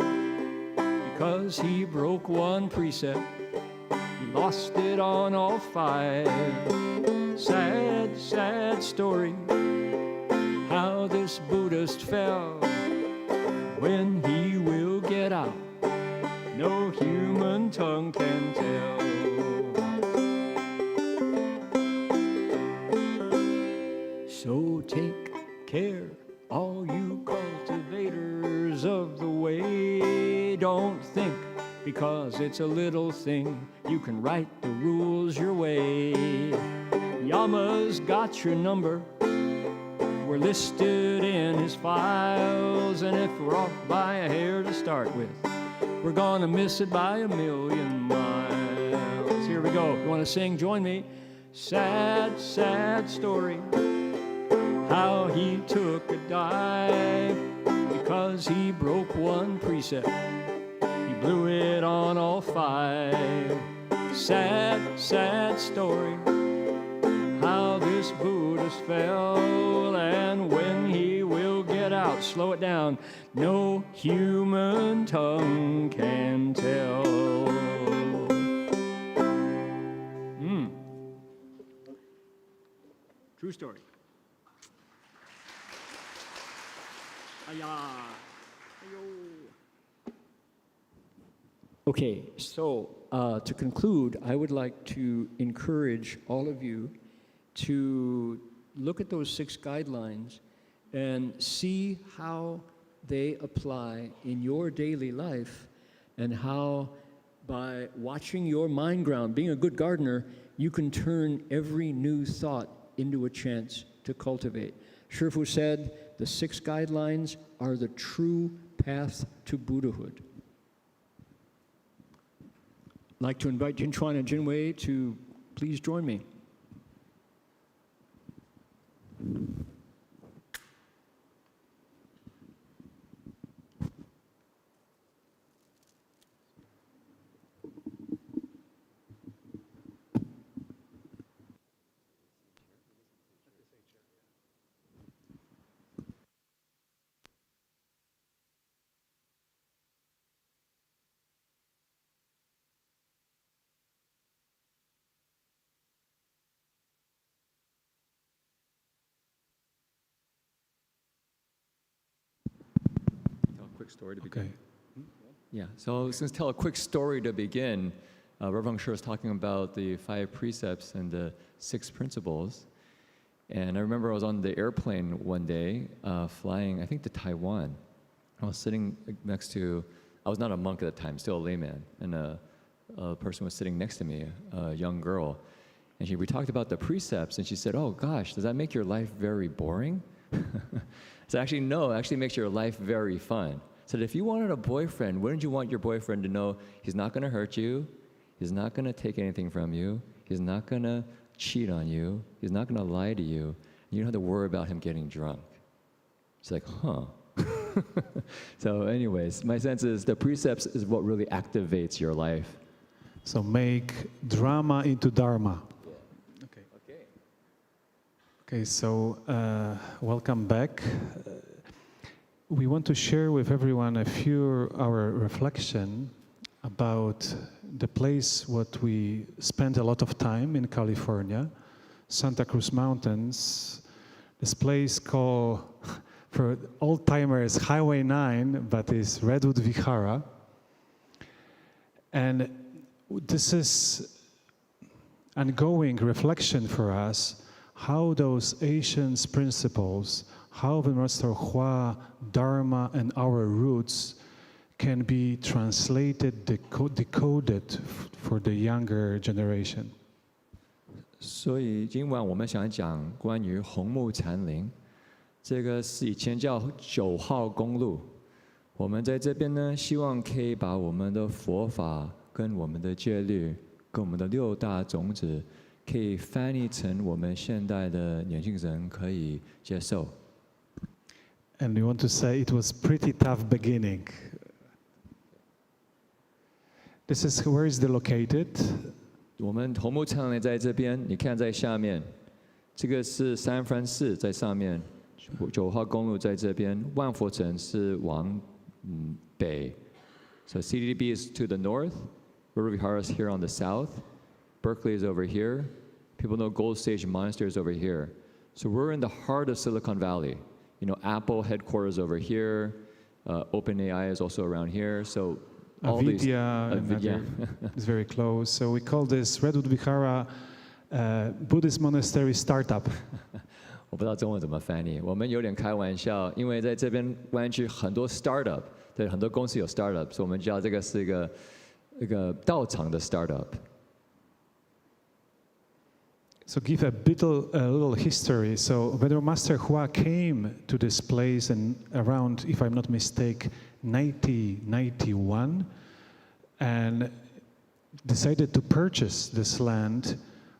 because he broke 1 precept. He lost it on all 5. Sad, sad story, how this Buddhist fell. When he will get out, no human tongue can tell. So take care, all you cultivators of the way. Don't think because it's a little thing you can write the rules your way. Yama's got your number, we're listed in his files, and if we're off by a hair to start with, we're gonna miss it by 1,000,000 miles. Here we go. You wanna sing? Join me. Sad, sad story, how he took a dive because he broke 1 precept. He blew it on all 5. sad, sad story, how this Buddhist fell, and when he will get out, slow it down, no human tongue can tell. True story. Okay, so to conclude, I would like to encourage all of you to look at those 6 guidelines and see how they apply in your daily life, and how by watching your mind ground, being a good gardener, you can turn every new thought into a chance to cultivate. Shifu said the 6 guidelines are the true path to Buddhahood. I'd like to invite Jin Chuan and Jin Wei to please join me. Story to begin. Okay. Yeah, so I was going to tell a quick story to begin. Reverend Heng Sure was talking about the 5 precepts and the 6 principles. And I remember I was on the airplane one day, flying, I think, to Taiwan. I was sitting next to, I was not a monk at the time, still a layman, and a person was sitting next to me, a young girl. And we talked about the precepts, and she said, "Oh gosh, does that make your life very boring?" So actually, no, it actually makes your life very fun. So if you wanted a boyfriend, wouldn't you want your boyfriend to know he's not going to hurt you, he's not going to take anything from you, he's not going to cheat on you, he's not going to lie to you, and you don't have to worry about him getting drunk? She's like, huh. So anyways, my sense is the precepts is what really activates your life. So make drama into Dharma. Yeah. Okay. Okay, so welcome back. We want to share with everyone our reflection about the place what we spent a lot of time in California, Santa Cruz Mountains, this place called, for old-timers, Highway 9, but is Redwood Vihara. And this is ongoing reflection for us, how those Asian principles, how the Master Hua, Dharma, and our roots can be translated, decoded for the younger generation. 所以今晚我们想讲关于红木禅林，这个是以前叫9号公路。我们在这边呢，希望可以把我们的佛法跟我们的戒律，跟我们的6大种子，可以翻译成我们现代的年轻人可以接受。And we want to say it was pretty tough beginning. This is where is it located? 我们红木禅林在这边，你看在下面，这个是三藩市在上面，9号公路在这边，万佛城是往北。So CDB is to the north, River Vihara is here on the south, Berkeley is over here, people know Gold Stage Monastery is over here. So we're in the heart of Silicon Valley. You know, Apple headquarters over here, OpenAI is also around here. So all NVIDIA is very close. So we call this Redwood Vihara Buddhist monastery startup. 我不知道中文怎么翻译，我们有点开玩笑，因为在这边湾区很多 startup， 对，很多公司有 startup， 所以我们叫这个是一个道场的 startup。So give a little history. So Venerable Master Hua came to this place in around, if I'm not mistaken, 1991, and decided to purchase this land,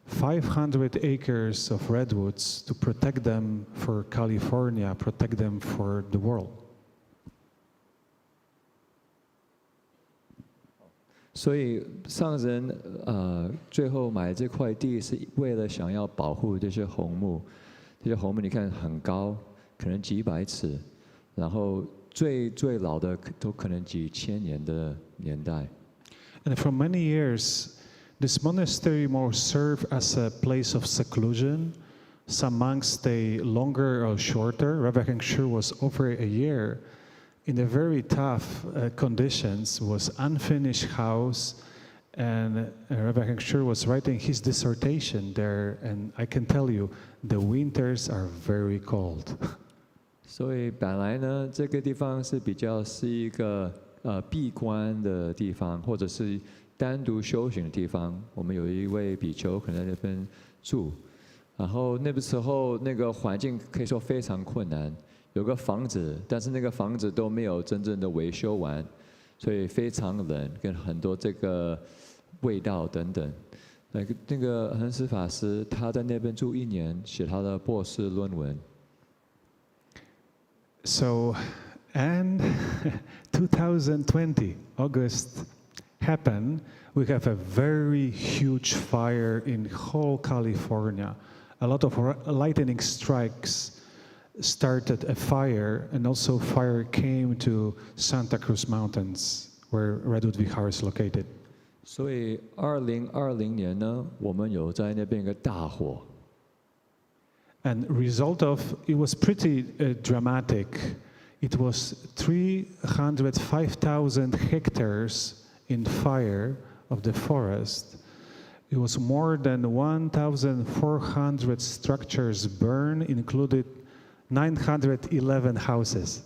500 acres of redwoods, to protect them for California, protect them for the world. 所以上人最后买这块地是为了想要保护这些红木。这些红木你看很高，可能几百尺，然后最老的都可能几千年的年代。And for many years, this monastery more served as a place of seclusion. Some monks stay longer or shorter. Rabbi Heng Sure was over a year in the very tough conditions, was unfinished house, and Rabbi Heng Sure was writing his dissertation there, and I can tell you, the winters are very cold. 所以本来呢，这个地方是比较是一个闭关的地方，或者是单独修行的地方。我们有一位比丘可能在那边住，然后那个时候那个环境可以说非常困难，有个房子，但是那个房子都没有真正的维修完，所以非常冷，跟很多这个味道等等。那个恒实法师他在那边住1年，写他的博士论文。So, and 2020, August happened, we have a very huge fire in whole California. A lot of lightning strikes started a fire, and also fire came to Santa Cruz Mountains, where Redwood Vihar is located. 所以2020年呢，我们有在那边一个大火。And result of it was pretty dramatic. It was 305,000 hectares in fire of the forest. It was more than 1,400 structures burned, included 911 houses.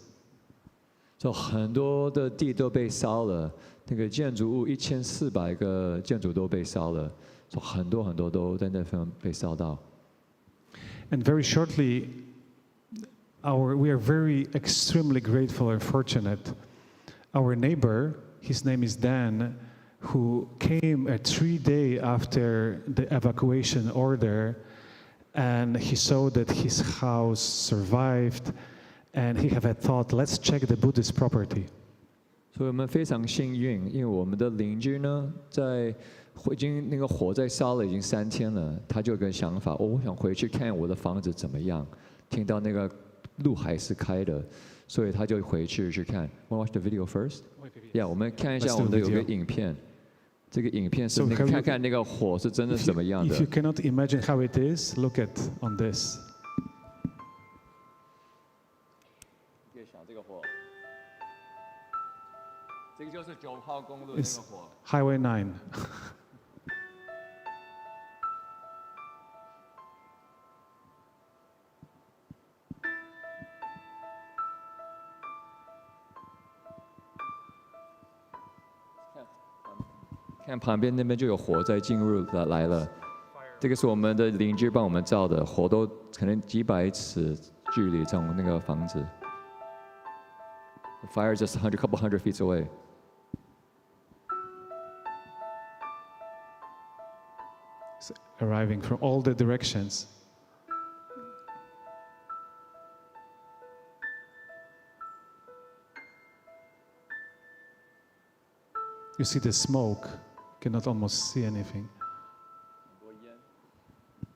就很多的地都被烧了，那个建筑物1400个建筑都被烧了，就很多都在那方被烧到。And very shortly, we are very extremely grateful and fortunate. Our neighbor, his name is Dan, who came 3 days after the evacuation order, and he saw that his house survived, and he had a thought, let's check the Buddhist property. 所以我们非常幸运，因为我们的邻居呢，已经那个火在烧了已经3天了，他就有个想法，我想回去看我的房子怎么样。听到那个路还是开的，所以他就回去看。Want to watch the video first? Yeah， 我们看一下我们的有个影片。这个影片是那个看看那个火是真的怎么样的。If you cannot imagine how it is, look at on this. 可以想这个火，这个就是9号公路的那个火。Highway 9. 看旁边那边就有火在进入来了，这个是我们的邻居帮我们照的，火都可能几百尺距离从那个房子。The fire just couple hundred feet away. It's arriving from all the directions. You see the smoke. Cannot almost see anything.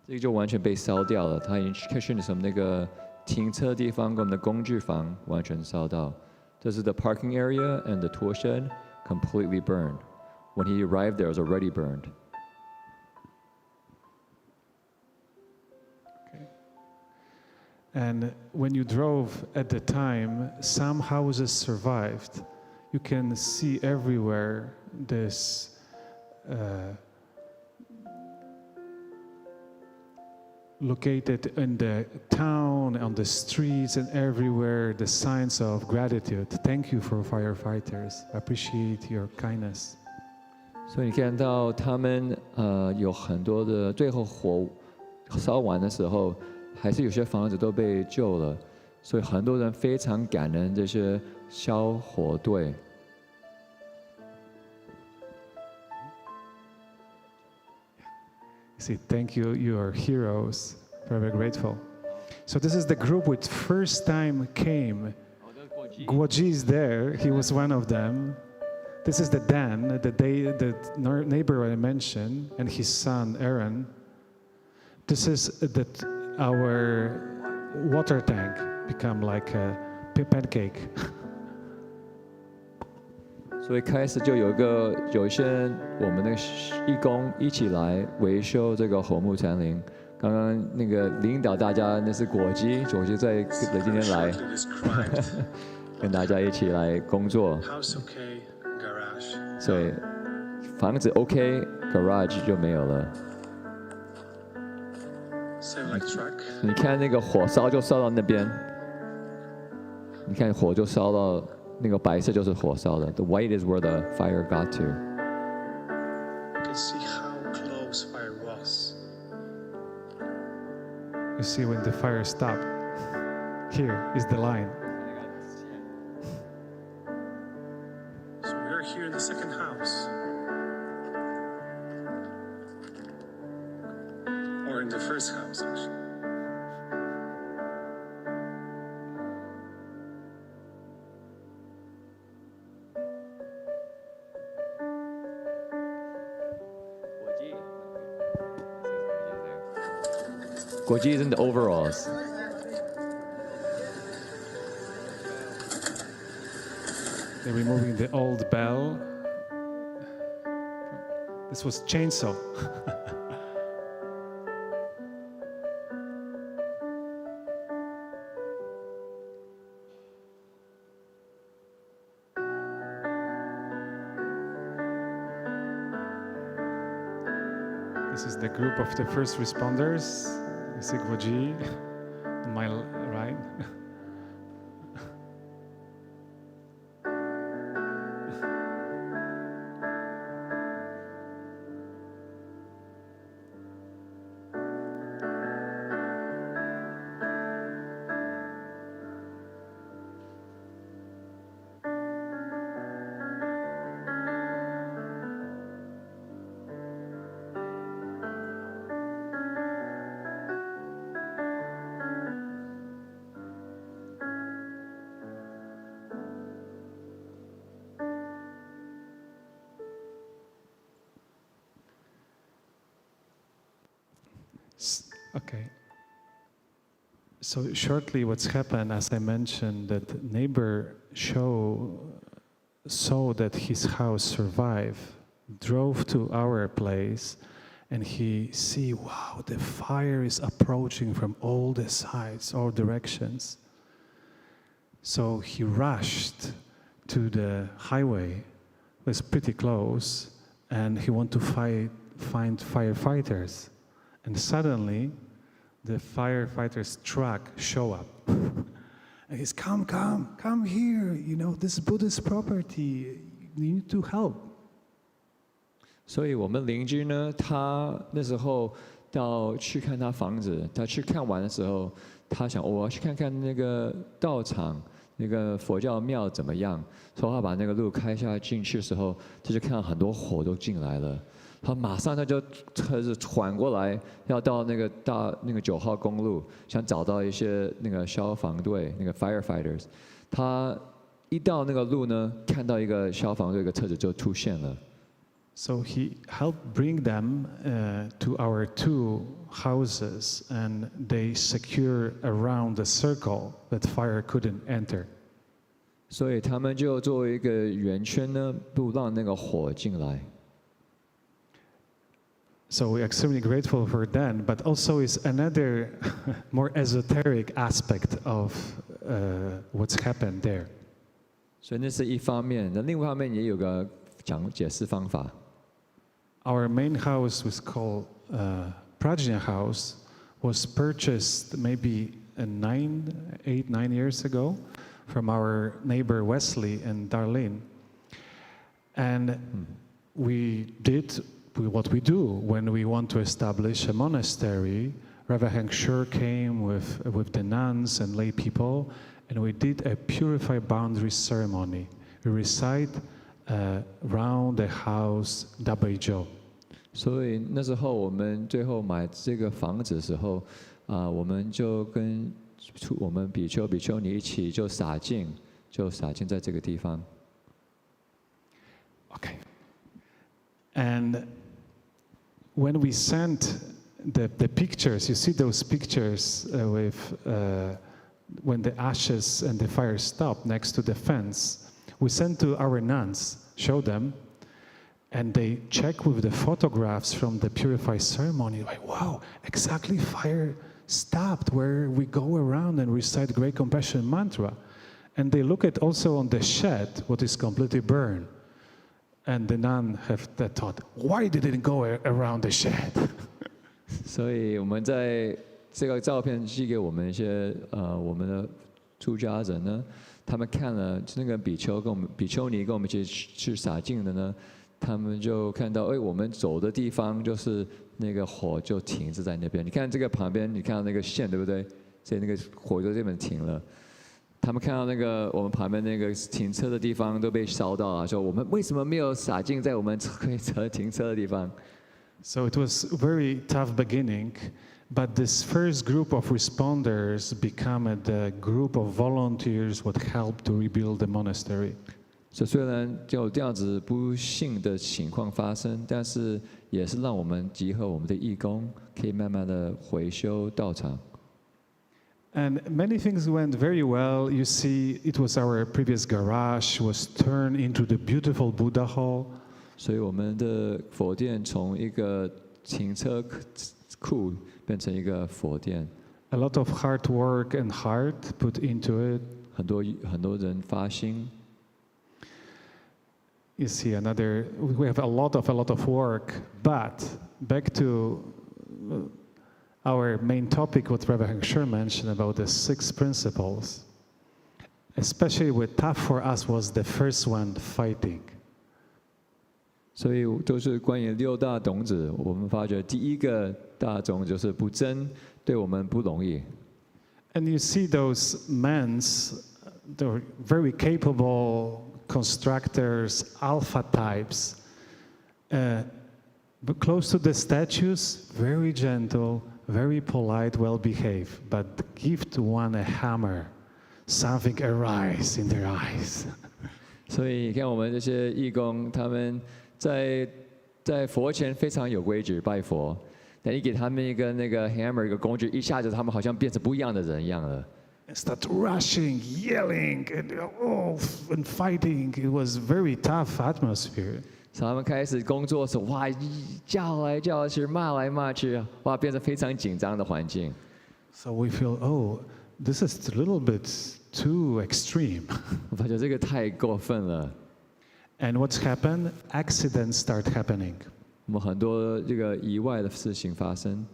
这个就完全被烧掉了，它已经开始从那个停车地方跟我们的工具房完全烧到。这是 the parking area and the tool shed completely burned. When he arrived there, it was already burned. Okay. And when you drove at the time, some houses survived. You can see everywhere this located in the town, on the streets, and everywhere the signs of gratitude. Thank you for firefighters. I appreciate your kindness. 所以你看到他们有很多的，最后火烧完的时候，还是有些房子都被救了，所以很多人非常感恩这些消火队。See, thank you, you are heroes. Very grateful. So this is the group which first time came. Guoji is there, he was one of them. This is the Dan, the neighbor I mentioned, and his son Aaron. This is that our water tank become like a pancake. 所以开始就有一些我们的义工一起来维修这个火木残林。刚刚那个领导大家那是果基在今天来，跟大家一起来工作。所以房子 OK，garage 就没有了。你看那个火烧就烧到那边，你看火就烧到。那个白色就是火烧的。The white is where the fire got to. You can see how close fire was. You see when the fire stopped. Here is the line. So we're here in the second house. Or in the first house, actually. Guoji is in the overalls. They're removing the old bell. This was chainsaw. This is the group of the first responders. Sigvoji, on my right. Okay. So shortly what's happened, as I mentioned, that neighbor saw that his house survived, drove to our place, and he see, wow, the fire is approaching from all the sides, all directions. So he rushed to the highway, it was pretty close, and he wanted to find firefighters. And suddenly, the firefighter's truck show up. And he's, come here, you know, this is Buddhist property, you need to help. 所以我们邻居呢，他那时候去看他房子，他去看完的时候，他想，我要去看看那个道场，那个佛教庙怎么样。所以他把那个路开下进去的时候，他就看到很多火都进来了。他马上他就车子缓过来，要到那个9号公路，想找到一些那个消防队那个 firefighters。他一到那个路呢，看到一个消防队的车子就出现了。So he helped bring them to our 2 houses, and they secure around the circle that fire couldn't enter. 所以他们就作为一个圆圈呢，不让那个火进来。So we're extremely grateful for that, but also is another more esoteric aspect of what's happened there. 所以那是一方面，那另外一方面也有个解释方法。Our main house was called Prajna House, was purchased maybe 8-9 years ago from our neighbor Wesley and Darlene. And we did what we do when we want to establish a monastery. Rabbi Heng Sure came with the nuns and lay people, and we did a purified boundary ceremony. We recite round the house Dabaijo. 所以那时候我们最后买这个房子的时候，我们就跟我们比丘比丘尼一起就洒净在这个地方。And when we sent the pictures, you see those pictures when the ashes and the fire stopped next to the fence, we sent to our nuns, show them, and they check with the photographs from the purified ceremony, like, wow, exactly fire stopped where we go around and recite Great Compassion mantra. And they look at also on the shed, what is completely burned. And the nun have that thought, why did it go around the shed? 所以我们在这个照片寄给我们一些我们的出家人呢，他们看了那个比丘尼跟我们一起去洒净的呢，他们就看到，我们走的地方就是那个火就停着在那边。你看这个旁边，你看到那个线对不对？所以那个火就这边停了。他们看到那个我们旁边那个停车的地方都被烧到了，说我们为什么没有洒净在我们停车的地方？ So it was a very tough beginning, but this first group of responders became the group of volunteers what helped to rebuild the monastery. 所以虽然就这样子不幸的情况发生，但是也是让我们集合我们的义工，可以慢慢的回修道场。 And many things went very well. You see, it was our previous garage was turned into the beautiful Buddha hall. 所以我们的佛殿从一个停车库变成一个佛殿。 A lot of hard work and heart put into it. 很多人发心。 You see, we have a lot of work. But back to our main topic, what Rabbi Heng Sure mentioned about the 6 principles. Especially what tough for us was the first one, fighting. 所以就是关于6大种子，我们发觉第一个大种就是不争，对我们不容易。 And you see those men, they're very capable constructors, alpha types, but close to the statues, very gentle, very polite, well-behaved, but give to one a hammer, something arise in their eyes. 所以你看我们这些义工，他们在佛前非常有规矩拜佛，但你给他们一个那个 hammer 一个工具，一下子他们好像变成不一样的人一样了。 And start rushing, yelling, and fighting. It was very tough atmosphere. 所以他们开始工作的时候，哇，叫来叫去，骂来骂去，哇，变成非常紧张的环境。 So we feel, this is a little bit too extreme. 我发觉这个太过分了。 And what's happened? Accidents start happening. 我们很多这个意外的事情发生。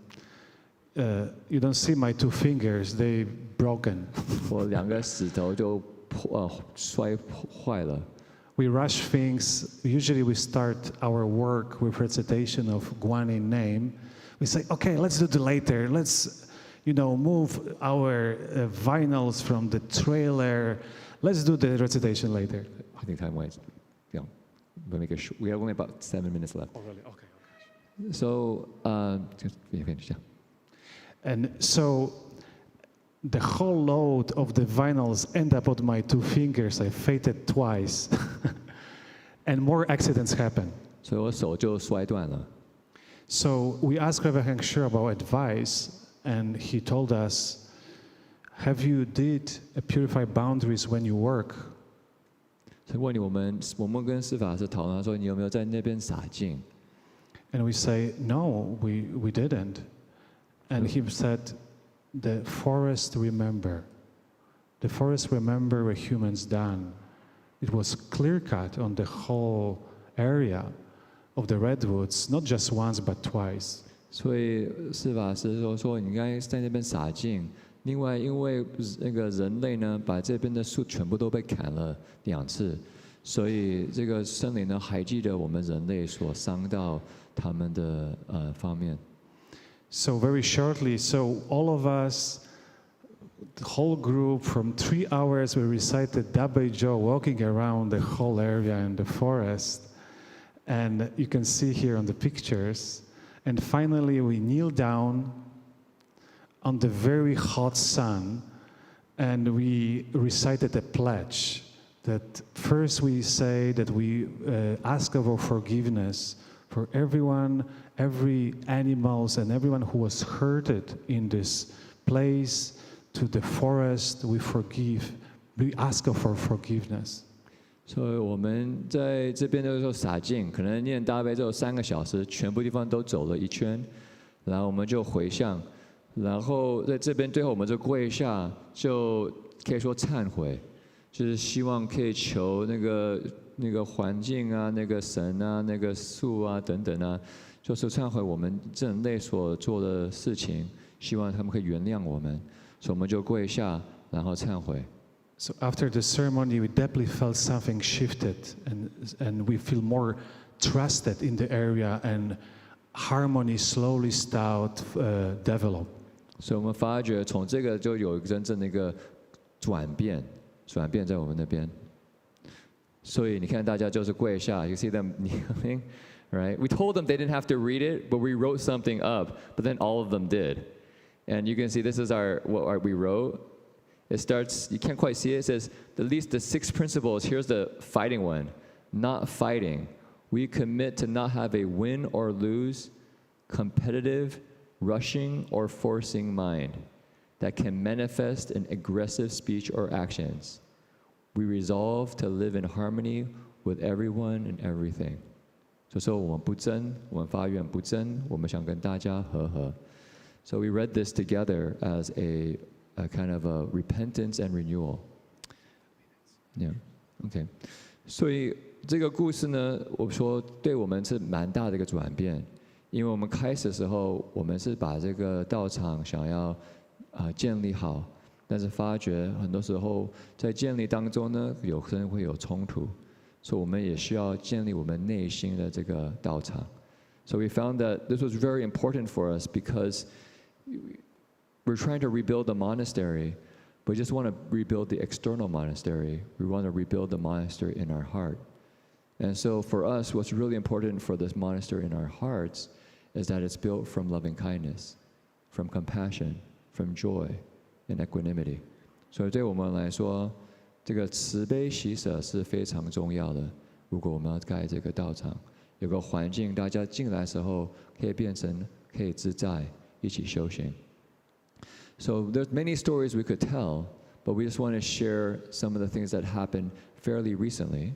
You don't see my 2 fingers, they broken. 我2个指头就摔坏了。 We rush things. Usually we start our work with recitation of Guanyin name. We say, okay, let's do it later. Let's, move our vinyls from the trailer. Let's do the recitation later. I think time wise, yeah. We'll make it short. We have only about 7 minutes left. Oh, really? Okay. So, just finish, yeah. And so the whole load of the vinyls end up on my 2 fingers. I fainted twice. And more accidents happen. 所以我手就摔断了。 So we asked Rabbi Heng Sure about advice, and he told us, have you did purify boundaries when you work? 所以问你，我们跟师法师讨论说，你有没有在那边洒净？ And we say, no, we didn't. And he said, the forest remember. The forest remember what humans done. It was clear cut on the whole area of the redwoods, not just once but twice. 所以师法师说你应该在那边洒净。另外，因为那个人类呢，把这边的树全部都被砍了2次，所以这个森林呢还记得我们人类所伤到他们的方面。 So very shortly, so all of us, the whole group, from 3 hours, we recited Dabei Jo, walking around the whole area in the forest. And you can see here on the pictures. And finally, we kneel down on the very hot sun, and we recited a pledge that first we say that we ask for forgiveness for everyone, every animals and everyone who was hurted in this place, to the forest, we ask for forgiveness. 所以我们在这边的时候洒净，可能念大悲咒3个小时，全部地方都走了一圈，然后我们就回向，然后在这边最后我们就跪下，就可以说忏悔，就是希望可以求那个环境啊、那个神啊、那个树啊等等啊，就是忏悔我们人类所做的事情，希望他们可以原谅我们，所以我们就跪下，然后忏悔。So after the ceremony, we deeply felt something shifted, and we feel more trusted in the area, and harmony slowly develop. 所以我们发觉从这个就有真正的一个转变在我们那边。所以你看大家就是跪下 ，you see them kneeling, right? We told them they didn't have to read it, but we wrote something up, but then all of them did. And you can see this is what we wrote. It starts, you can't quite see it, it says, at least the 6 principles, here's the fighting one, not fighting. We commit to not have a win or lose, competitive, rushing, or forcing mind that can manifest in aggressive speech or actions. We resolve to live in harmony with everyone and everything. 就说我们不争，我们发愿不争，我们想跟大家和合。So we read this together as a kind of a repentance and renewal. Yeah, okay. 所以这个故事呢，我说对我们是蛮大的一个转变，因为我们开始的时候，我们是把这个道场想要建立好，但是发觉很多时候在建立当中呢，有可能会有冲突，所以我们也需要建立我们内心的这个道场。So we found that this was very important for us because we're trying to rebuild the monastery, but we just want to rebuild the external monastery. We want to rebuild the monastery in our heart. And so for us, what's really important for this monastery in our hearts is that it's built from loving kindness, from compassion, from joy, and equanimity. 所以对我们来说，这个慈悲喜舍是非常重要的。如果我们要盖这个道场，有个环境，大家进来的时候可以变成可以自在，一起修行。So there's many stories we could tell, but we just want to share some of the things that happened fairly recently,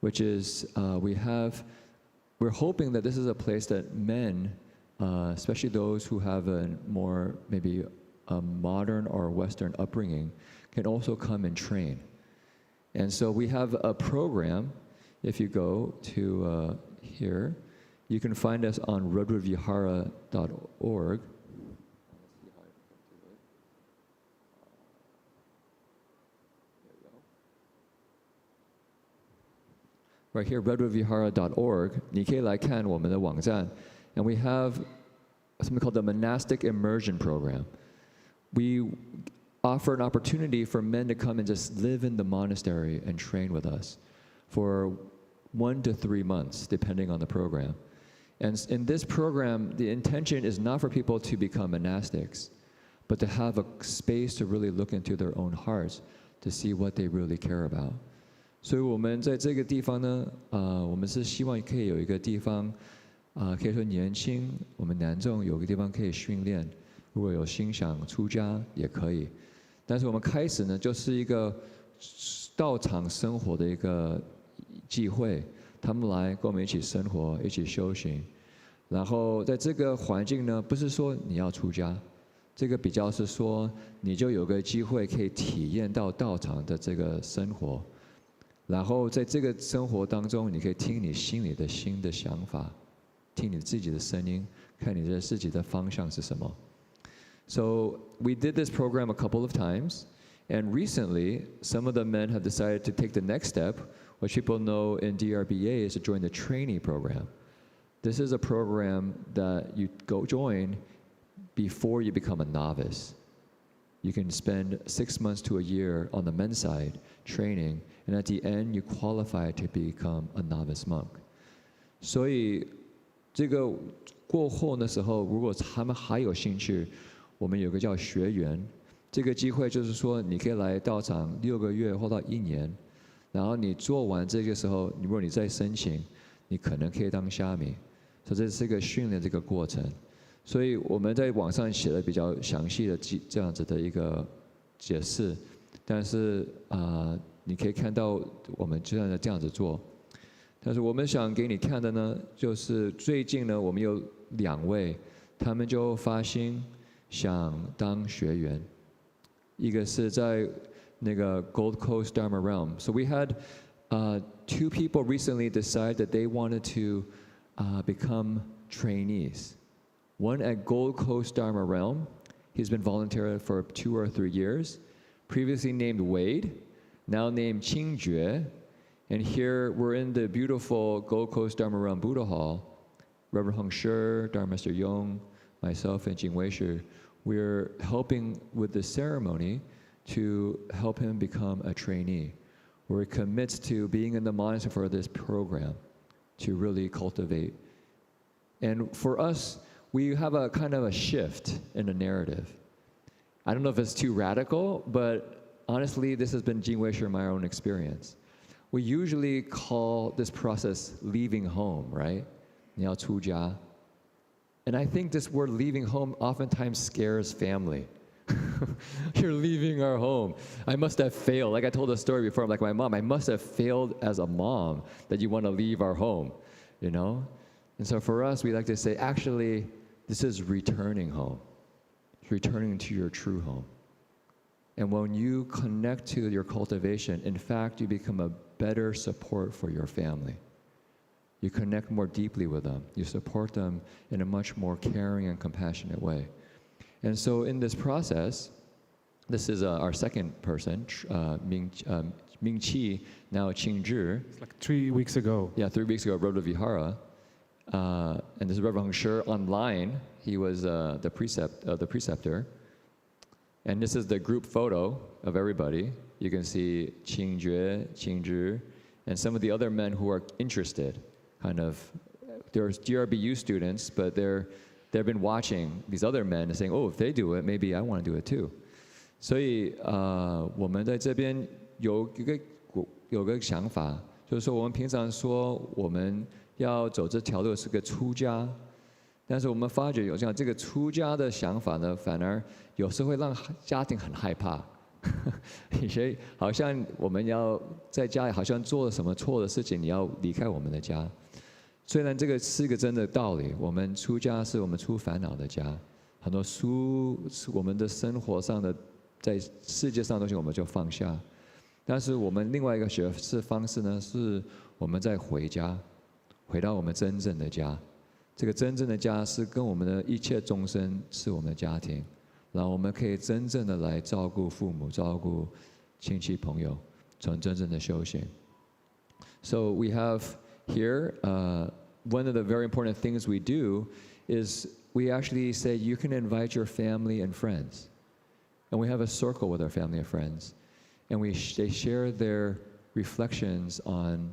which is we're hoping that this is a place that men, especially those who have a more maybe a modern or Western upbringing, can also come and train. And so we have a program. If you go to here, you can find us on redwoodvihara.org. Right here, redwoodvihara.org. 你可以来看我们的网站, and we have something called the monastic immersion program. We offer an opportunity for men to come and just live in the monastery and train with us for 1 to 3 months, depending on the program. And in this program, the intention is not for people to become monastics, but to have a space to really look into their own hearts to see what they really care about. 所以我们在这个地方呢，我们是希望可以有一个地方，可以说年轻，我们男众有个地方可以训练，如果有心想出家也可以。但是我们开始呢，就是一个道场生活的一个机会，他们来跟我们一起生活，一起修行。然后在这个环境呢，不是说你要出家，这个比较是说你就有个机会可以体验到道场的这个生活。然后在这个生活当中，你可以听你心里的新的想法，听你自己的声音，看你的自己的方向是什么。So we did this program a couple of times, and recently some of the men have decided to take the next step, which people know in DRBA is to join the trainee program. This is a program that you go join before you become a novice. You can spend 6 months to a year on the men's side training, and at the end you qualify to become a novice monk. 所以这个过后的时候，如果他们还有兴趣，我们有个叫学员，这个机会就是说你可以来道场6个月或到1年，然后你做完这个时候，如果你再申请，你可能可以当虾米。所以这是一个训练这个过程。所以我们在网上写了比较详细的这样子的一个解释，但是你可以看到我们这样子做。但是我们想给你看的呢，就是最近呢，我们有2位，他们就发心想当学员。一个是在那个 Gold Coast Dharma Realm. So we had 2 people recently decide that they wanted to become trainees. One at Gold Coast Dharma Realm. He's been volunteering for 2 or 3 years. Previously named Wade, now named Heng Sure. And here we're in the beautiful Gold Coast Dharma Realm Buddha Hall. Reverend Heng Sure, Dharma Master Yong, myself, and Jing Weishu, we're helping with the ceremony to help him become a trainee. Where he commits to being in the monastery for this program to really cultivate. And for us, we have a kind of a shift in the narrative. I don't know if it's too radical, but honestly, this has been Jing Weishu and my own experience. We usually call this process leaving home, right? 你要出家. And I think this word leaving home oftentimes scares family. You're leaving our home. I must have failed. Like I told a story before, I'm like my mom, I must have failed as a mom that you want to leave our home, you know? And so for us, we like to say, actually, this is returning home. It's returning to your true home. And when you connect to your cultivation, in fact, you become a better support for your family. You connect more deeply with them. You support them in a much more caring and compassionate way. And so in this process, this is our second person, Ming Qi, now Qing Zhi. It's like 3 weeks ago. Yeah, 3 weeks ago, wrote a vihara. And this is Reverend Heng Sure online. He was the preceptor. And this is the group photo of everybody. You can see Qing Jue, Qing Zhi, and some of the other men who are interested. There's GRBU students, but they've been watching these other men and saying, oh, if they do it, maybe I want to do it too. 所以我们在这边有个想法，就是说我们平常说我们要走这条路是个出家，但是我们发觉有这样这个出家的想法呢，反而有时候会让家庭很害怕。所以好像我们要在家里好像做了什么错的事情，你要离开我们的家。虽然这个是个真的道理，我们出家是我们出烦恼的家，很多我们的生活上的，在世界上的东西我们就放下。但是我们另外一个学识方式呢，是我们再回家，回到我们真正的家。这个真正的家是跟我们的一切众生是我们的家庭，然后我们可以真正的来照顾父母、照顾亲戚朋友，从真正的修行。So we have here, one of the very important things we do is we actually say you can invite your family and friends. And we have a circle with our family and friends. And they share their reflections on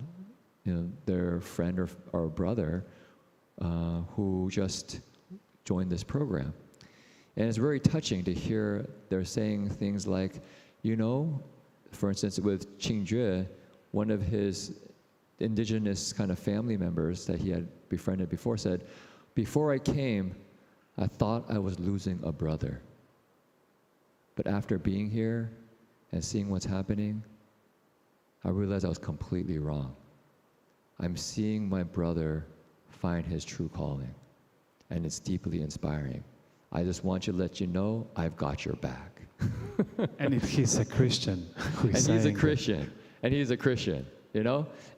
their friend or brother who just joined this program. And it's very touching to hear they're saying things like, for instance, with Qing Jue, one of his indigenous kind of family members that he had befriended before said, before I came, I thought I was losing a brother. But after being here and seeing what's happening, I realized I was completely wrong. I'm seeing my brother find his true calling, and it's deeply inspiring. I just want to let you know I've got your back. And he's a Christian. And he's a Christian. And he's a Christian.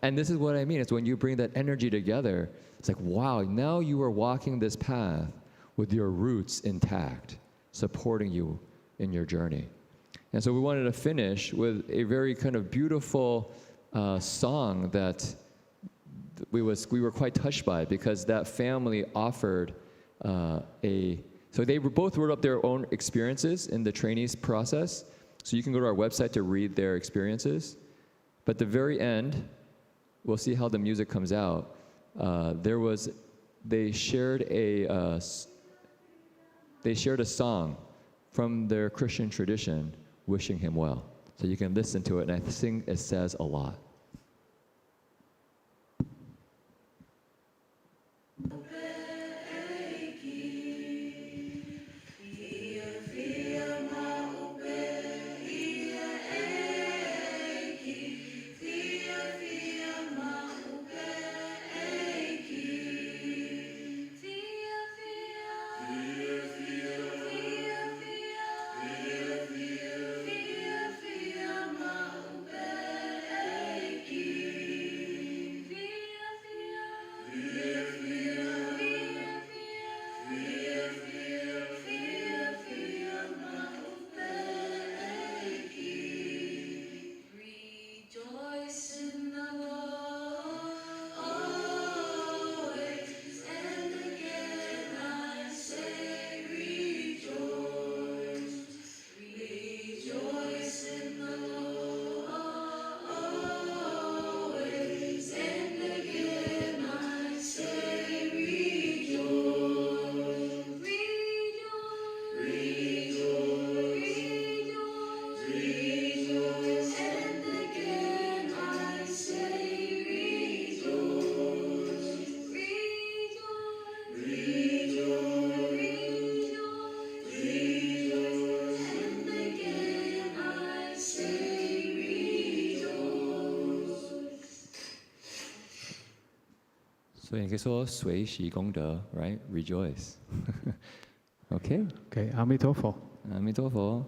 And this is what I mean. It's when you bring that energy together, it's like, wow, now you are walking this path with your roots intact, supporting you in your journey. And so we wanted to finish with a very kind of beautiful song that we were quite touched by, because that family offered so they both wrote up their own experiences in the trainees process. So you can go to our website to read their experiences. But at the very end, we'll see how the music comes out. They shared a song from their Christian tradition, wishing him well. So you can listen to it, and I think it says a lot. 所以你可以说随喜功德 ，right? Rejoice. Okay. Okay, 阿弥陀佛。阿弥陀佛。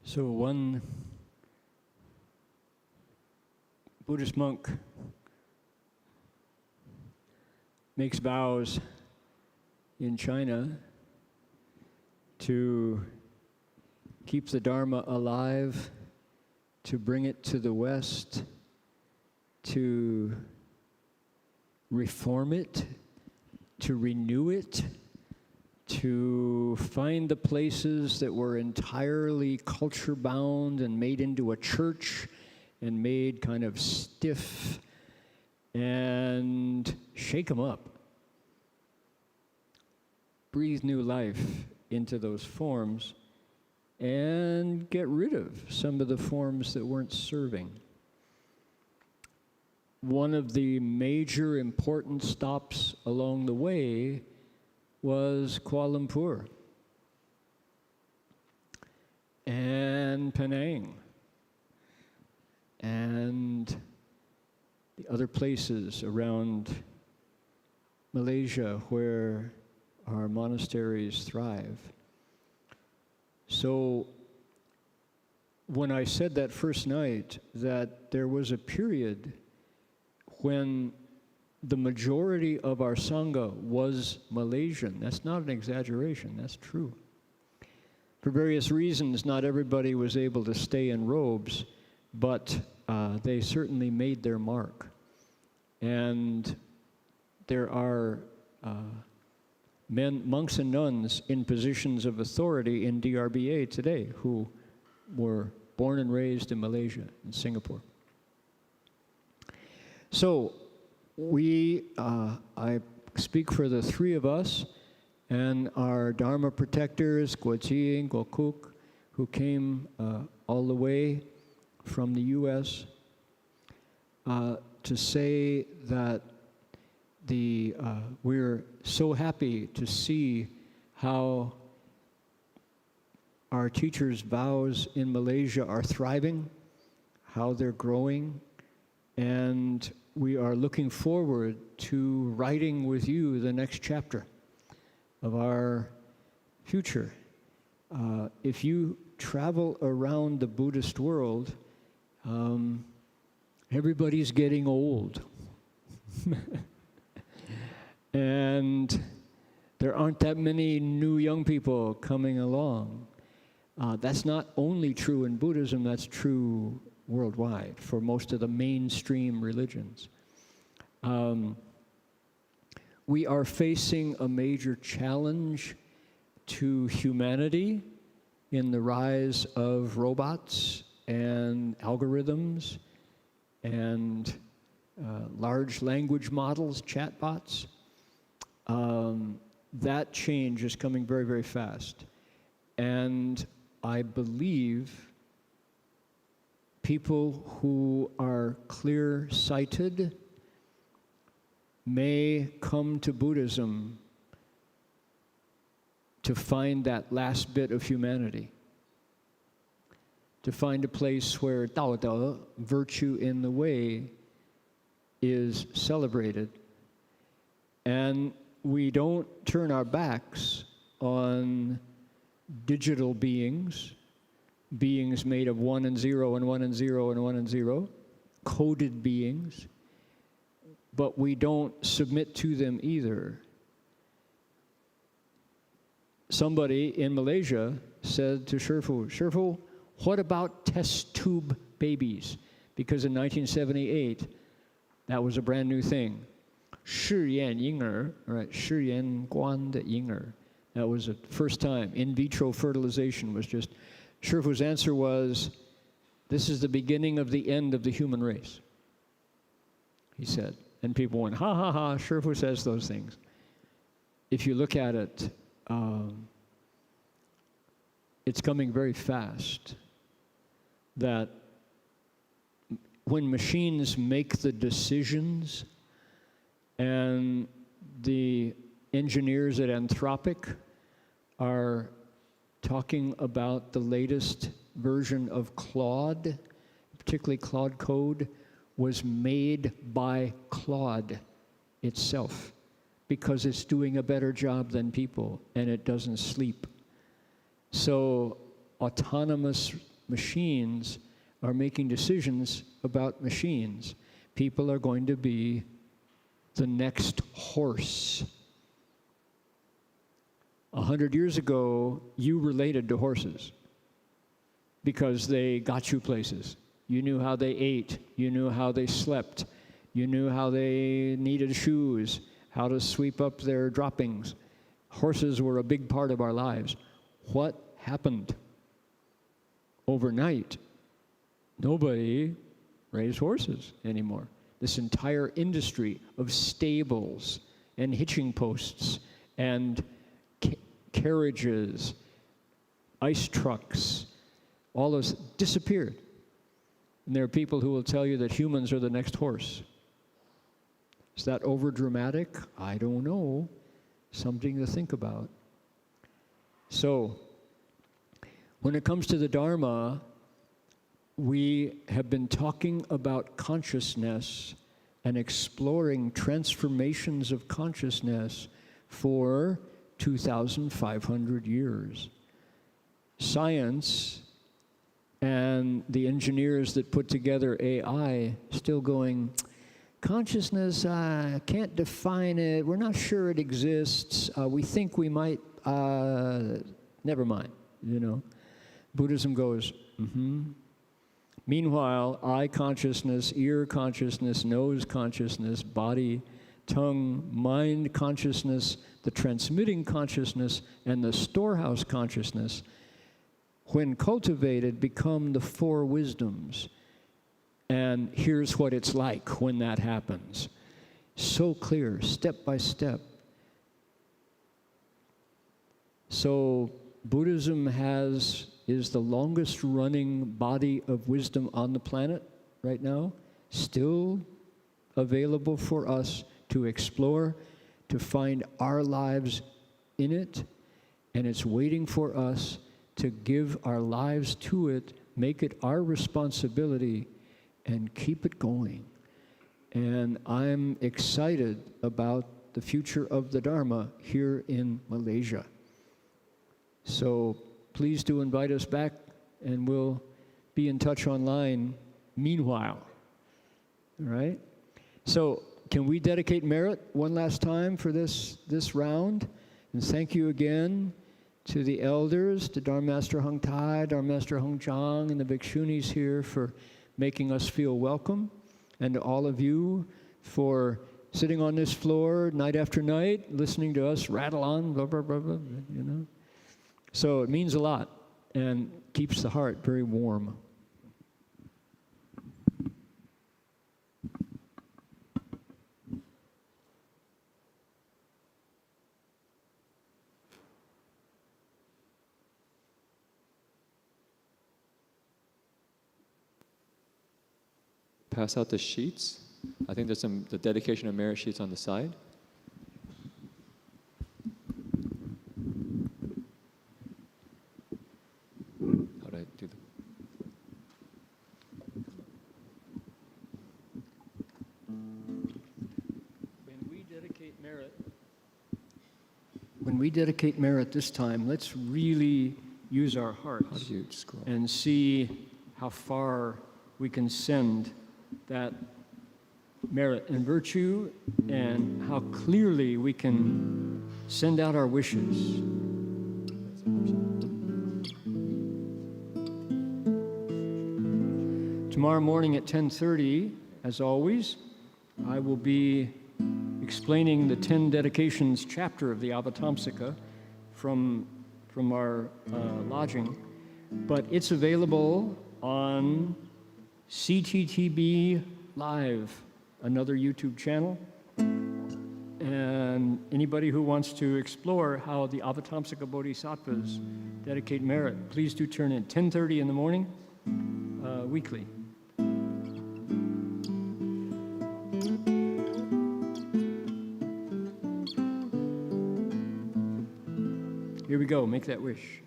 So one Buddhist monk makes vows in China to keep the Dharma alive, to bring it to the West, to reform it, to renew it, to find the places that were entirely culture-bound and made into a church and made kind of stiff, and shake them up. Breathe new life into those forms and get rid of some of the forms that weren't serving. One of the major important stops along the way was Kuala Lumpur and Penang and the other places around Malaysia where our monasteries thrive. So when I said that first night that there was a period when the majority of our Sangha was Malaysian, that's not an exaggeration, that's true. For various reasons, not everybody was able to stay in robes, but they certainly made their mark. And there are monks and nuns in positions of authority in DRBA today who were born and raised in Malaysia, in Singapore. So I speak for the three of us and our Dharma protectors, Guo Chi and Guo Kuk, who came all the way from the U.S. To say that we're so happy to see how our teachers' vows in Malaysia are thriving, how they're growing, and we are looking forward to writing with you the next chapter of our future. If you travel around the Buddhist world, everybody's getting old. And there aren't that many new young people coming along. That's not only true in Buddhism, that's true worldwide for most of the mainstream religions. We are facing a major challenge to humanity in the rise of robots and algorithms and large language models, chatbots. That change is coming very, very fast. And I believe people who are clear-sighted may come to Buddhism to find that last bit of humanity, to find a place where Dao De, virtue in the way, is celebrated. And we don't turn our backs on digital beings made of 1 and 0 and 1 and 0 and 1 and 0, coded beings, but we don't submit to them either. Somebody in Malaysia said to Shifu, what about test tube babies? Because in 1978, that was a brand new thing. 试验婴儿, right? 试验观的婴儿. That was the first time. In vitro fertilization was just, Shifu's answer was, this is the beginning of the end of the human race, he said. And people went, ha ha ha, Shifu says those things. If you look at it, it's coming very fast that when machines make the decisions and the engineers at Anthropic are talking about the latest version of Claude, particularly Claude Code, was made by Claude itself because it's doing a better job than people and it doesn't sleep. So autonomous machines are making decisions about machines. People are going to be the next horse. 100 years ago, you related to horses because they got you places. You knew how they ate. You knew how they slept. You knew how they needed shoes, how to sweep up their droppings. Horses were a big part of our lives. What happened? Overnight, nobody raised horses anymore. This entire industry of stables and hitching posts and carriages, ice trucks, all those disappeared. And there are people who will tell you that humans are the next horse. Is that over dramatic? I don't know. Something to think about. So, when it comes to the Dharma, we have been talking about consciousness and exploring transformations of consciousness for 2,500 years. Science and the engineers that put together AI still going, consciousness, can't define it, we're not sure it exists, we think we might, never mind, you know. Buddhism goes, Meanwhile, eye consciousness, ear consciousness, nose consciousness, body, tongue, mind consciousness, the transmitting consciousness, and the storehouse consciousness, when cultivated, become the four wisdoms. And here's what it's like when that happens. So clear, step by step. So Buddhism is the longest running body of wisdom on the planet right now, still available for us to explore, to find our lives in it, and it's waiting for us to give our lives to it, make it our responsibility, and keep it going. And I'm excited about the future of the Dharma here in Malaysia. So please do invite us back, and we'll be in touch online meanwhile. All right? So can we dedicate merit one last time for this round? And thank you again to the elders, to Dharma Master Hung Tai, Dharma Master Hung Chang, and the Bhikshunis here for making us feel welcome, and to all of you for sitting on this floor night after night, listening to us rattle on, blah, blah, blah, blah, you know. So it means a lot and keeps the heart very warm. Pass out the sheets. I think there's the dedication of merit sheets on the side. How do I do that? When we dedicate merit this time, let's really use our hearts How do you scroll? and see how far we can send that merit and virtue, and how clearly we can send out our wishes. Tomorrow morning at 10:30, as always, I will be explaining the 10 dedications chapter of the Avatamsaka from our lodging, but it's available on CTTB Live, another YouTube channel. And anybody who wants to explore how the Avatamsaka Bodhisattvas dedicate merit, please do turn in 10:30 in the morning, weekly. Here we go, make that wish.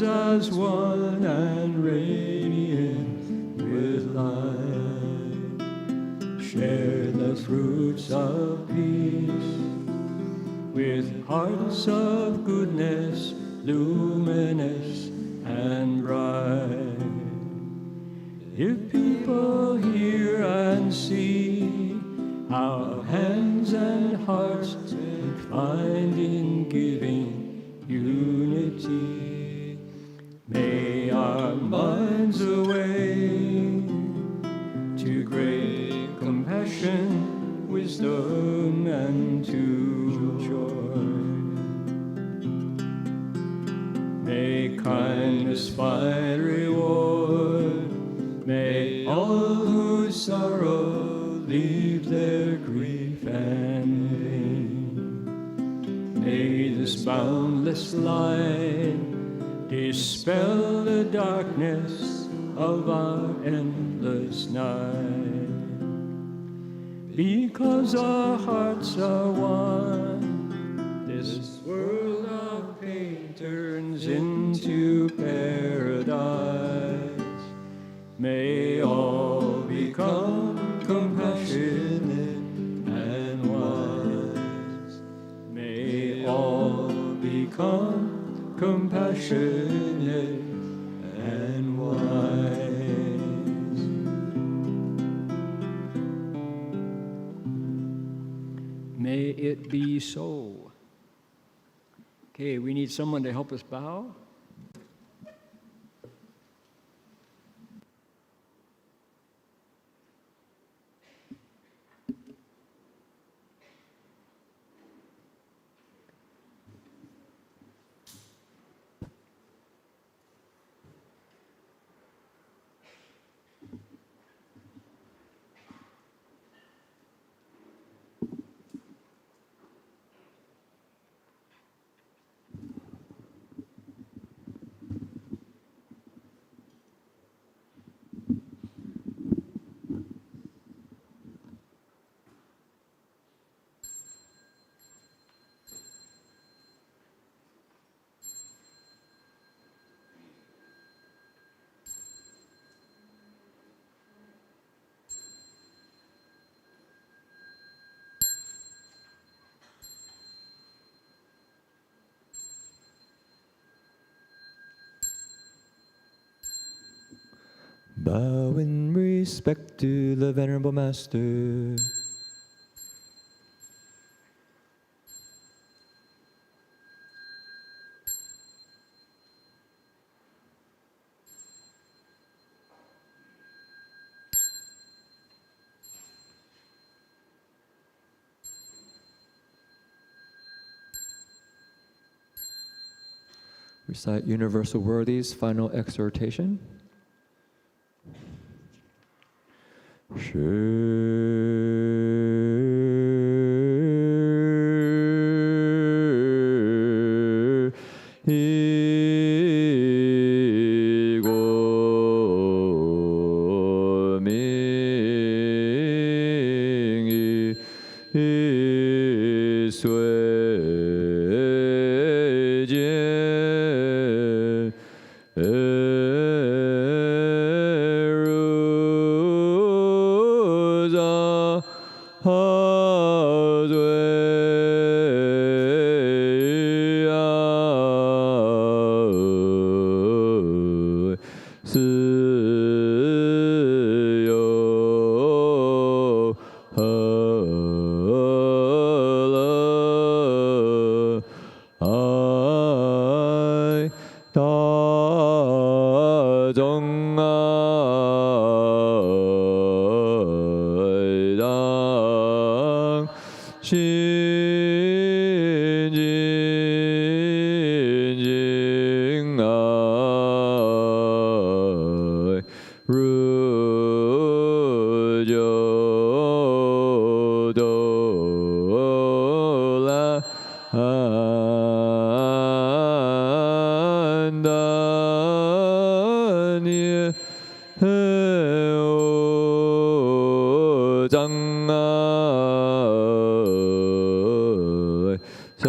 As one and radiant with light, share the fruits of peace with hearts of goodness, luminous and bright. If people hear and see our hands and hearts find in giving unity, may our minds awake to great compassion, wisdom, and to joy. May kindness find reward. May all who sorrow leave their grief and pain. May this boundless light dispel the darkness of our endless night. Because our hearts are one, this world of pain turns into paradise. May all become compassionate and wise. May all become compassionate and wise. May it be so. Okay, we need someone to help us bow. Bow in respect to the Venerable Master. Recite Universal Worthies' final exhortation. 念障碍身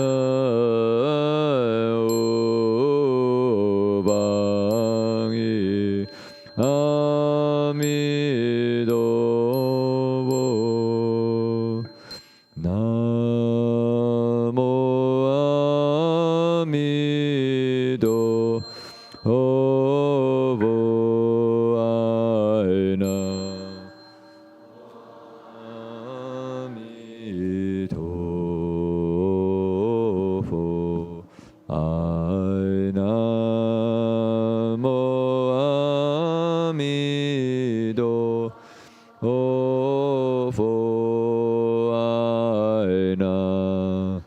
无邦益，阿弥陀佛，南无阿弥陀佛，阿那。阿弥陀佛，阿南无阿弥陀佛，阿南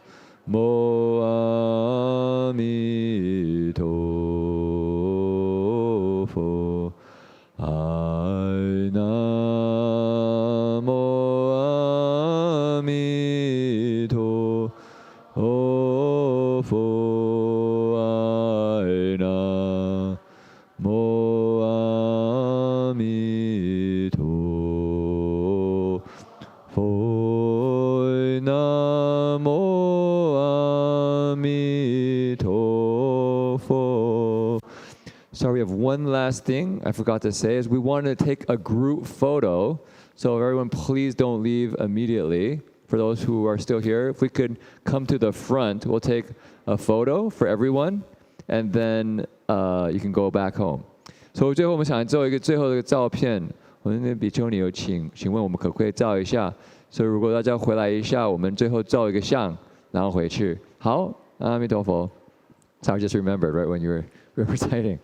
无阿弥陀佛，阿南无阿弥陀佛，阿那无阿弥陀佛，南无阿弥陀佛。Sorry, we have one last thing I forgot to say is we wanted to take a group photo. So everyone, please don't leave immediately. For those who are still here, if we could come to the front, we'll take a photo for everyone, and then you can go back home. So 最后我们想做一个最后的照片，我们那比丘尼有请问我们可不可以照一下？所以如果大家回来一下，我们最后照一个相，然后回去。好，阿弥陀佛。So I just remembered right when you were reciting.